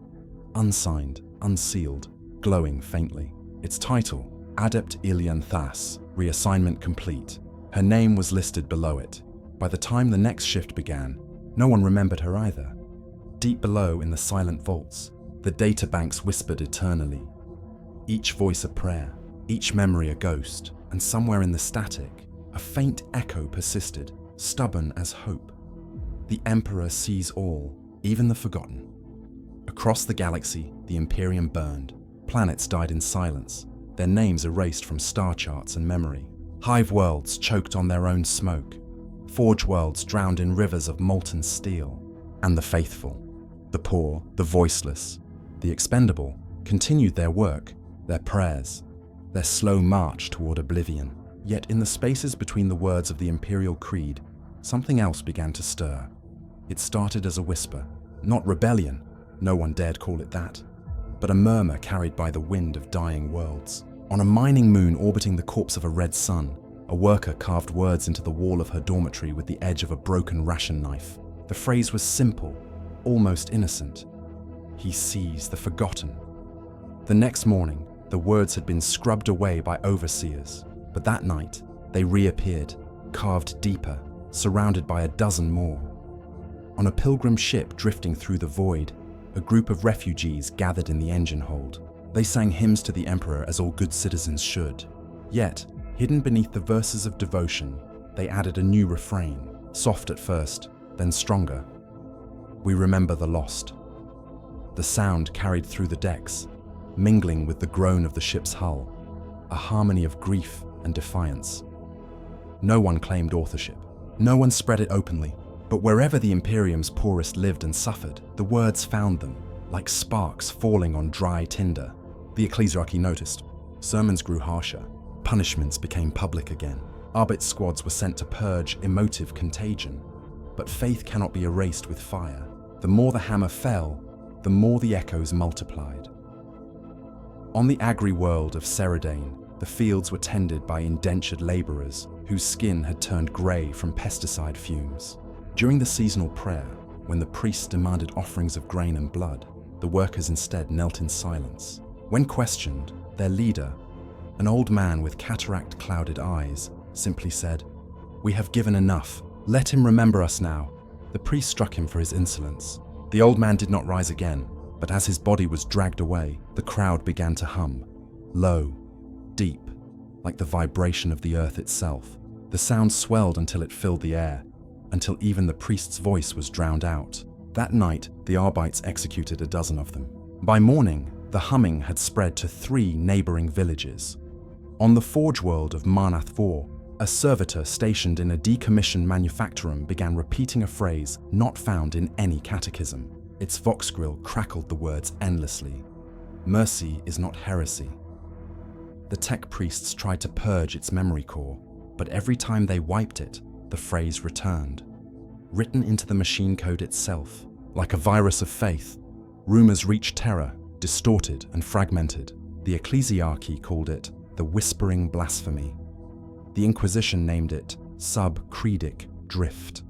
Unsigned, unsealed, glowing faintly. Its title, Adept Ilian Thas, reassignment complete. Her name was listed below it. By the time the next shift began, no one remembered her either. Deep below in the silent vaults, the databanks whispered eternally. Each voice a prayer, each memory a ghost, and somewhere in the static, a faint echo persisted, stubborn as hope. The Emperor sees all, even the forgotten. Across the galaxy, the Imperium burned. Planets died in silence, their names erased from star charts and memory. Hive worlds choked on their own smoke. Forge worlds drowned in rivers of molten steel. And the faithful, the poor, the voiceless, the expendable, continued their work, their prayers, their slow march toward oblivion. Yet in the spaces between the words of the Imperial Creed, something else began to stir. It started as a whisper, not rebellion, no one dared call it that, but a murmur carried by the wind of dying worlds. On a mining moon orbiting the corpse of a red sun, a worker carved words into the wall of her dormitory with the edge of a broken ration knife. The phrase was simple, almost innocent. He sees the forgotten. The next morning, the words had been scrubbed away by overseers, but that night, they reappeared, carved deeper, surrounded by a dozen more. On a pilgrim ship drifting through the void, a group of refugees gathered in the engine hold. They sang hymns to the Emperor as all good citizens should. Yet, hidden beneath the verses of devotion, they added a new refrain, soft at first, then stronger. "We remember the lost." The sound carried through the decks, mingling with the groan of the ship's hull, a harmony of grief and defiance. No one claimed authorship. No one spread it openly. But wherever the Imperium's poorest lived and suffered, the words found them, like sparks falling on dry tinder. The ecclesiarchy noticed. Sermons grew harsher. Punishments became public again. Arbit squads were sent to purge emotive contagion. But faith cannot be erased with fire. The more the hammer fell, the more the echoes multiplied. On the agri-world of Ceridane, the fields were tended by indentured laborers whose skin had turned grey from pesticide fumes. During the seasonal prayer, when the priests demanded offerings of grain and blood, the workers instead knelt in silence. When questioned, their leader, an old man with cataract-clouded eyes, simply said, "We have given enough. Let him remember us now." The priest struck him for his insolence. The old man did not rise again, but as his body was dragged away, the crowd began to hum, low, deep, like the vibration of the earth itself. The sound swelled until it filled the air, until even the priest's voice was drowned out. That night, the Arbites executed a dozen of them. By morning, the humming had spread to 3 neighboring villages. On the forge world of Marnath IV, a servitor stationed in a decommissioned manufactorum began repeating a phrase not found in any catechism. Its vox grill crackled the words endlessly. Mercy is not heresy. The tech priests tried to purge its memory core, but every time they wiped it, the phrase returned. Written into the machine code itself, like a virus of faith, rumors reached Terra, distorted and fragmented. The ecclesiarchy called it the whispering blasphemy. The Inquisition named it sub-credic drift.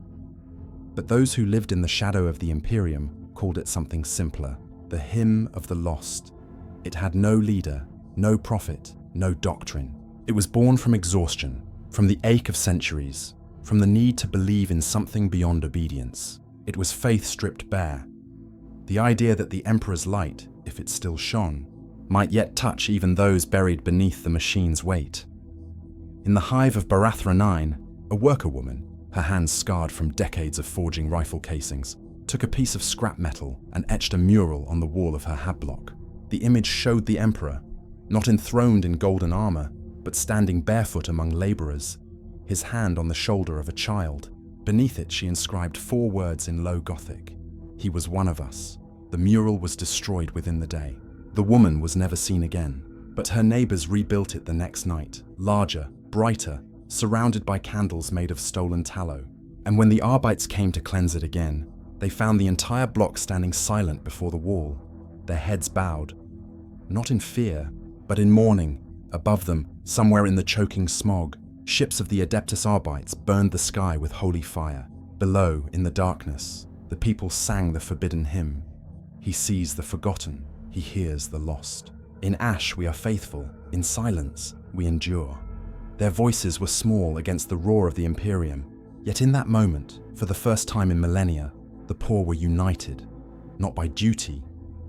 But those who lived in the shadow of the Imperium called it something simpler, the hymn of the lost. It had no leader, no prophet, no doctrine. It was born from exhaustion, from the ache of centuries, from the need to believe in something beyond obedience. It was faith stripped bare. The idea that the Emperor's light, if it still shone, might yet touch even those buried beneath the machine's weight. In the Hive of Barathra 9, a worker woman, her hands scarred from decades of forging rifle casings, took a piece of scrap metal and etched a mural on the wall of her hab block. The image showed the Emperor, not enthroned in golden armor, but standing barefoot among laborers, his hand on the shoulder of a child. Beneath it she inscribed 4 words in Low Gothic. He was one of us. The mural was destroyed within the day. The woman was never seen again, but her neighbors rebuilt it the next night, larger, brighter, surrounded by candles made of stolen tallow. And when the Arbites came to cleanse it again, they found the entire block standing silent before the wall, their heads bowed, not in fear, but in mourning. Above them, somewhere in the choking smog, ships of the Adeptus Arbites burned the sky with holy fire. Below, in the darkness, the people sang the forbidden hymn. He sees the forgotten, he hears the lost. In ash we are faithful, in silence we endure. Their voices were small against the roar of the Imperium, yet in that moment, for the first time in millennia, the poor were united, not by duty,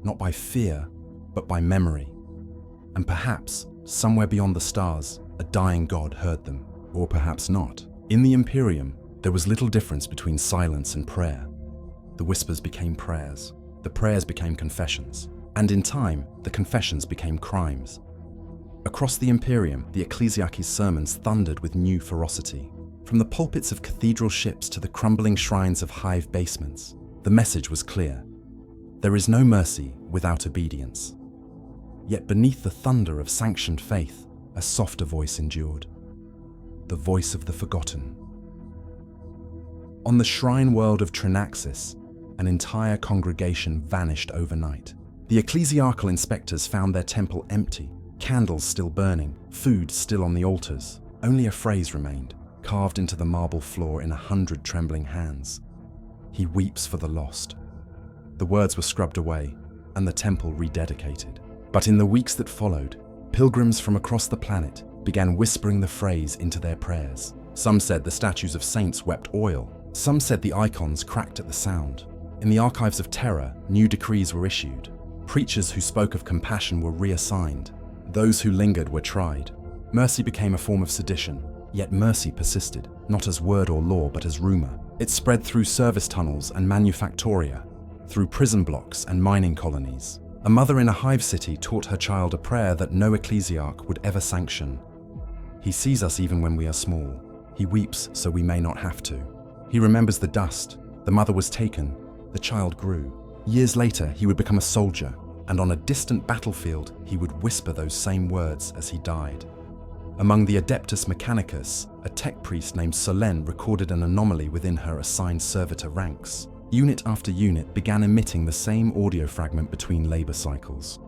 not by fear, but by memory. And perhaps, somewhere beyond the stars, a dying god heard them, or perhaps not. In the Imperium, there was little difference between silence and prayer. The whispers became prayers, the prayers became confessions, and in time, the confessions became crimes. Across the Imperium, the ecclesiarchy's sermons thundered with new ferocity. From the pulpits of cathedral ships to the crumbling shrines of Hive basements, the message was clear. There is no mercy without obedience. Yet beneath the thunder of sanctioned faith, a softer voice endured. The voice of the forgotten. On the shrine world of Trinaxis, an entire congregation vanished overnight. The ecclesiarchal inspectors found their temple empty, candles still burning, food still on the altars. Only a phrase remained, carved into the marble floor in 100 trembling hands. He weeps for the lost. The words were scrubbed away, and the temple rededicated. But in the weeks that followed, pilgrims from across the planet began whispering the phrase into their prayers. Some said the statues of saints wept oil. Some said the icons cracked at the sound. In the archives of terror, new decrees were issued. Preachers who spoke of compassion were reassigned. Those who lingered were tried. Mercy became a form of sedition, yet mercy persisted, not as word or law, but as rumor. It spread through service tunnels and manufactoria, through prison blocks and mining colonies. A mother in a Hive city taught her child a prayer that no ecclesiarch would ever sanction. He sees us even when we are small. He weeps so we may not have to. He remembers the dust. The mother was taken. The child grew. Years later, he would become a soldier, and on a distant battlefield, he would whisper those same words as he died. Among the Adeptus Mechanicus, a tech priest named Solène recorded an anomaly within her assigned servitor ranks. Unit after unit began emitting the same audio fragment between labor cycles.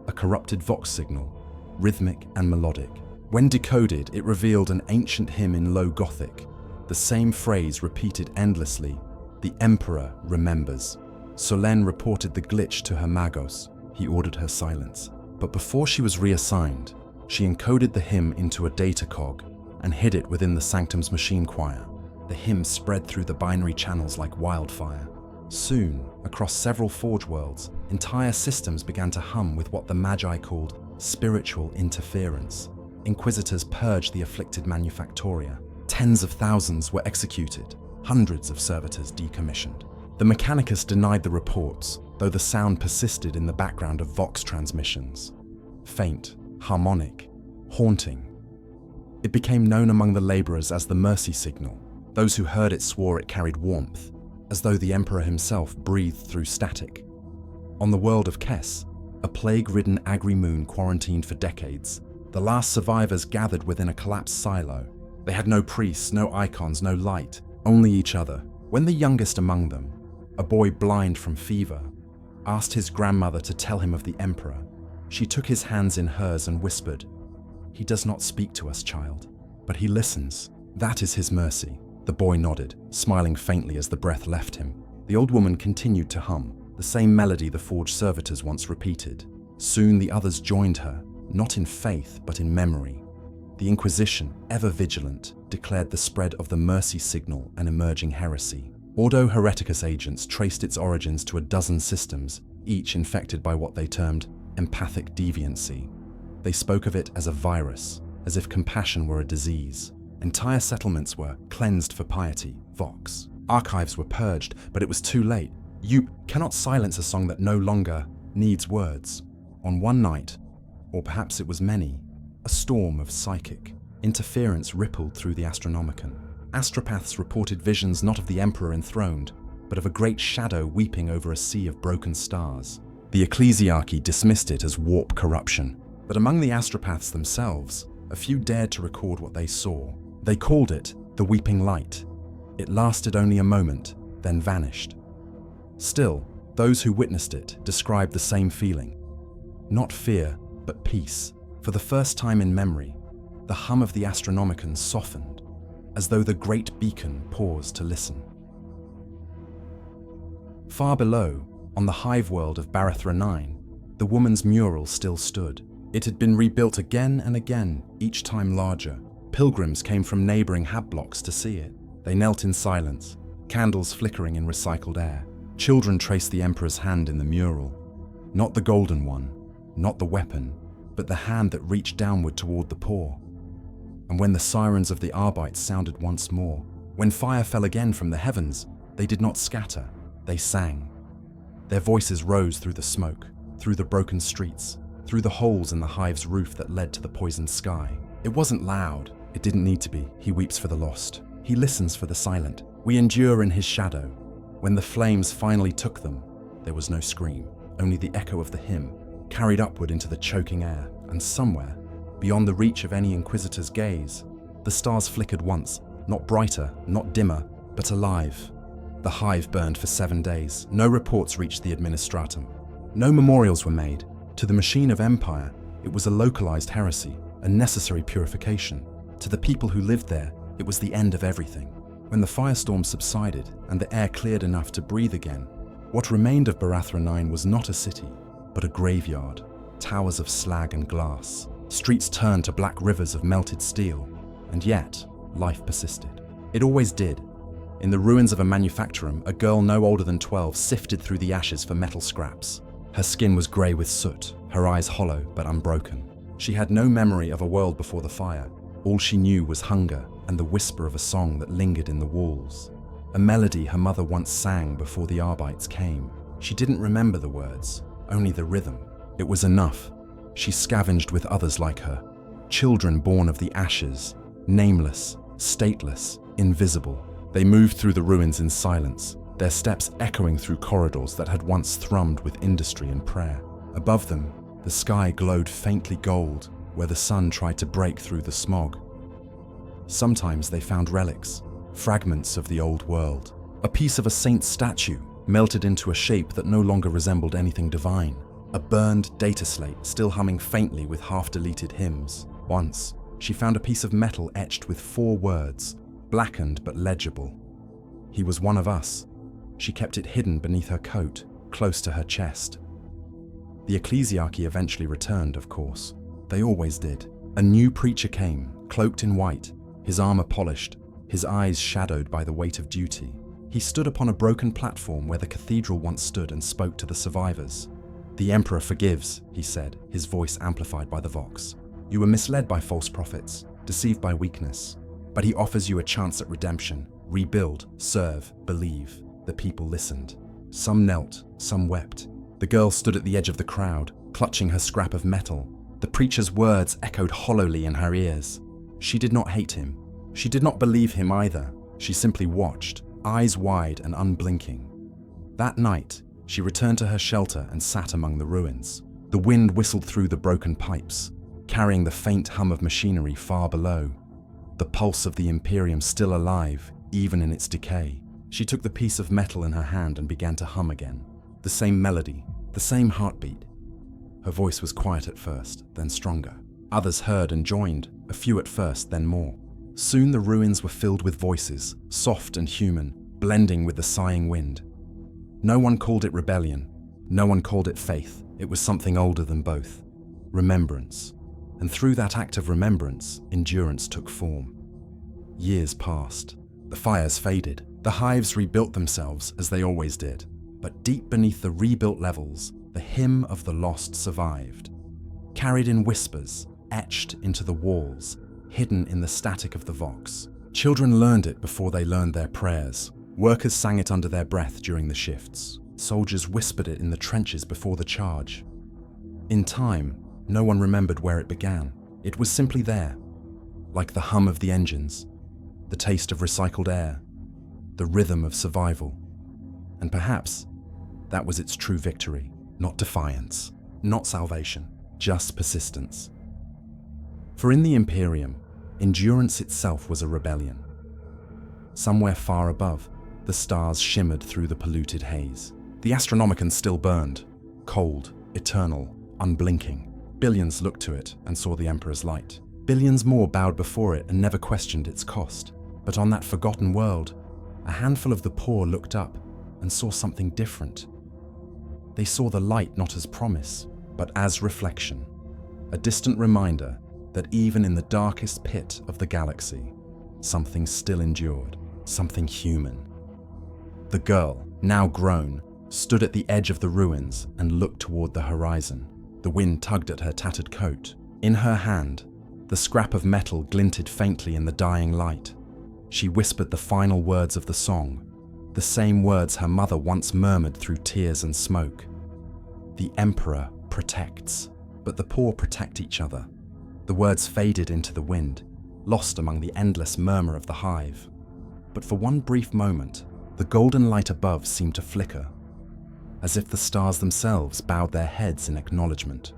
A corrupted vox signal, rhythmic and melodic. When decoded, it revealed an ancient hymn in Low Gothic. The same phrase repeated endlessly, "The Emperor remembers." Solène reported the glitch to her magos. He ordered her silence. But before she was reassigned, she encoded the hymn into a data cog and hid it within the Sanctum's machine choir. The hymn spread through the binary channels like wildfire. Soon, across several Forge worlds, entire systems began to hum with what the Magi called spiritual interference. Inquisitors purged the afflicted Manufactoria. Tens of thousands were executed, hundreds of servitors decommissioned. The Mechanicus denied the reports, though the sound persisted in the background of Vox transmissions. Faint, harmonic, haunting. It became known among the laborers as the mercy signal. Those who heard it swore it carried warmth, as though the Emperor himself breathed through static. On the world of Kess, a plague-ridden agri-moon quarantined for decades, the last survivors gathered within a collapsed silo. They had no priests, no icons, no light, only each other. When the youngest among them, a boy blind from fever, asked his grandmother to tell him of the Emperor, she took his hands in hers and whispered, "He does not speak to us, child, but he listens. That is his mercy." The boy nodded, smiling faintly as the breath left him. The old woman continued to hum, the same melody the Forge servitors once repeated. Soon the others joined her, not in faith, but in memory. The Inquisition, ever vigilant, declared the spread of the mercy signal an emerging heresy. Ordo Hereticus agents traced its origins to a dozen systems, each infected by what they termed empathic deviancy. They spoke of it as a virus, as if compassion were a disease. Entire settlements were cleansed for piety, Vox. Archives were purged, but it was too late. You cannot silence a song that no longer needs words. On one night, or perhaps it was many, a storm of psychic interference rippled through the Astronomicon. Astropaths reported visions not of the Emperor enthroned, but of a great shadow weeping over a sea of broken stars. The ecclesiarchy dismissed it as warp corruption, but among the astropaths themselves, a few dared to record what they saw. They called it the Weeping Light. It lasted only a moment, then vanished. Still, those who witnessed it described the same feeling. Not fear, but peace. For the first time in memory, the hum of the Astronomicon softened, as though the great beacon paused to listen. Far below, on the Hive world of Barathra 9, the woman's mural still stood. It had been rebuilt again and again, each time larger. Pilgrims came from neighboring hab blocks to see it. They knelt in silence, candles flickering in recycled air. Children traced the Emperor's hand in the mural. Not the golden one, not the weapon, but the hand that reached downward toward the poor. And when the sirens of the Arbites sounded once more, when fire fell again from the heavens, they did not scatter, they sang. Their voices rose through the smoke, through the broken streets, through the holes in the Hive's roof that led to the poisoned sky. It wasn't loud. It didn't need to be. He weeps for the lost. He listens for the silent. We endure in his shadow. When the flames finally took them, there was no scream, only the echo of the hymn, carried upward into the choking air, and somewhere, beyond the reach of any inquisitor's gaze, the stars flickered once, not brighter, not dimmer, but alive. The Hive burned for 7 days. No reports reached the administratum. No memorials were made. To the machine of empire, it was a localized heresy, a necessary purification. To the people who lived there, it was the end of everything. When the firestorm subsided and the air cleared enough to breathe again, what remained of Barathra 9 was not a city, but a graveyard. Towers of slag and glass. Streets turned to black rivers of melted steel. And yet, life persisted. It always did. In the ruins of a manufactorum, a girl no older than 12 sifted through the ashes for metal scraps. Her skin was grey with soot, her eyes hollow but unbroken. She had no memory of a world before the fire. All she knew was hunger and the whisper of a song that lingered in the walls. A melody her mother once sang before the Arbites came. She didn't remember the words, only the rhythm. It was enough. She scavenged with others like her. Children born of the ashes, nameless, stateless, invisible. They moved through the ruins in silence, their steps echoing through corridors that had once thrummed with industry and prayer. Above them, the sky glowed faintly gold, where the sun tried to break through the smog. Sometimes they found relics, fragments of the old world, A piece of a saint's statue melted into a shape that no longer resembled anything divine. A burned data slate still humming faintly with half-deleted hymns. Once, she found a piece of metal etched with 4 words, blackened but legible. He was one of us. She kept it hidden beneath her coat, close to her chest. The ecclesiarchy eventually returned, of course. They always did. A new preacher came, cloaked in white, his armor polished, his eyes shadowed by the weight of duty. He stood upon a broken platform where the cathedral once stood and spoke to the survivors. "The Emperor forgives," he said, his voice amplified by the vox. "You were misled by false prophets, deceived by weakness. But he offers you a chance at redemption. Rebuild, serve, believe." The people listened. Some knelt, some wept. The girl stood at the edge of the crowd, clutching her scrap of metal. The preacher's words echoed hollowly in her ears. She did not hate him. She did not believe him either. She simply watched, eyes wide and unblinking. That night, she returned to her shelter and sat among the ruins. The wind whistled through the broken pipes, carrying the faint hum of machinery far below. The pulse of the Imperium still alive, even in its decay. She took the piece of metal in her hand and began to hum again. The same melody, the same heartbeat. Her voice was quiet at first, then stronger. Others heard and joined, a few at first, then more. Soon the ruins were filled with voices, soft and human, blending with the sighing wind. No one called it rebellion. No one called it faith. It was something older than both. Remembrance. And through that act of remembrance, endurance took form. Years passed. The fires faded. The hives rebuilt themselves as they always did. But deep beneath the rebuilt levels, the hymn of the lost survived. Carried in whispers, etched into the walls, hidden in the static of the vox. Children learned it before they learned their prayers. Workers sang it under their breath during the shifts. Soldiers whispered it in the trenches before the charge. In time, no one remembered where it began. It was simply there, like the hum of the engines, the taste of recycled air, the rhythm of survival. And perhaps that was its true victory. Not defiance, not salvation, just persistence. For in the Imperium, endurance itself was a rebellion. Somewhere far above, the stars shimmered through the polluted haze. The Astronomicon still burned, cold, eternal, unblinking. Billions looked to it and saw the Emperor's light. Billions more bowed before it and never questioned its cost. But on that forgotten world, a handful of the poor looked up and saw something different. They saw the light not as promise, but as reflection, a distant reminder that even in the darkest pit of the galaxy, something still endured, something human. The girl, now grown, stood at the edge of the ruins and looked toward the horizon. The wind tugged at her tattered coat. In her hand, the scrap of metal glinted faintly in the dying light. She whispered the final words of the song, the same words her mother once murmured through tears and smoke. The Emperor protects, but the poor protect each other. The words faded into the wind, lost among the endless murmur of the hive. But for one brief moment, the golden light above seemed to flicker, as if the stars themselves bowed their heads in acknowledgement.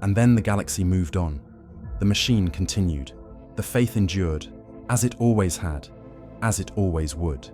And then the galaxy moved on. The machine continued. The faith endured, as it always had, as it always would.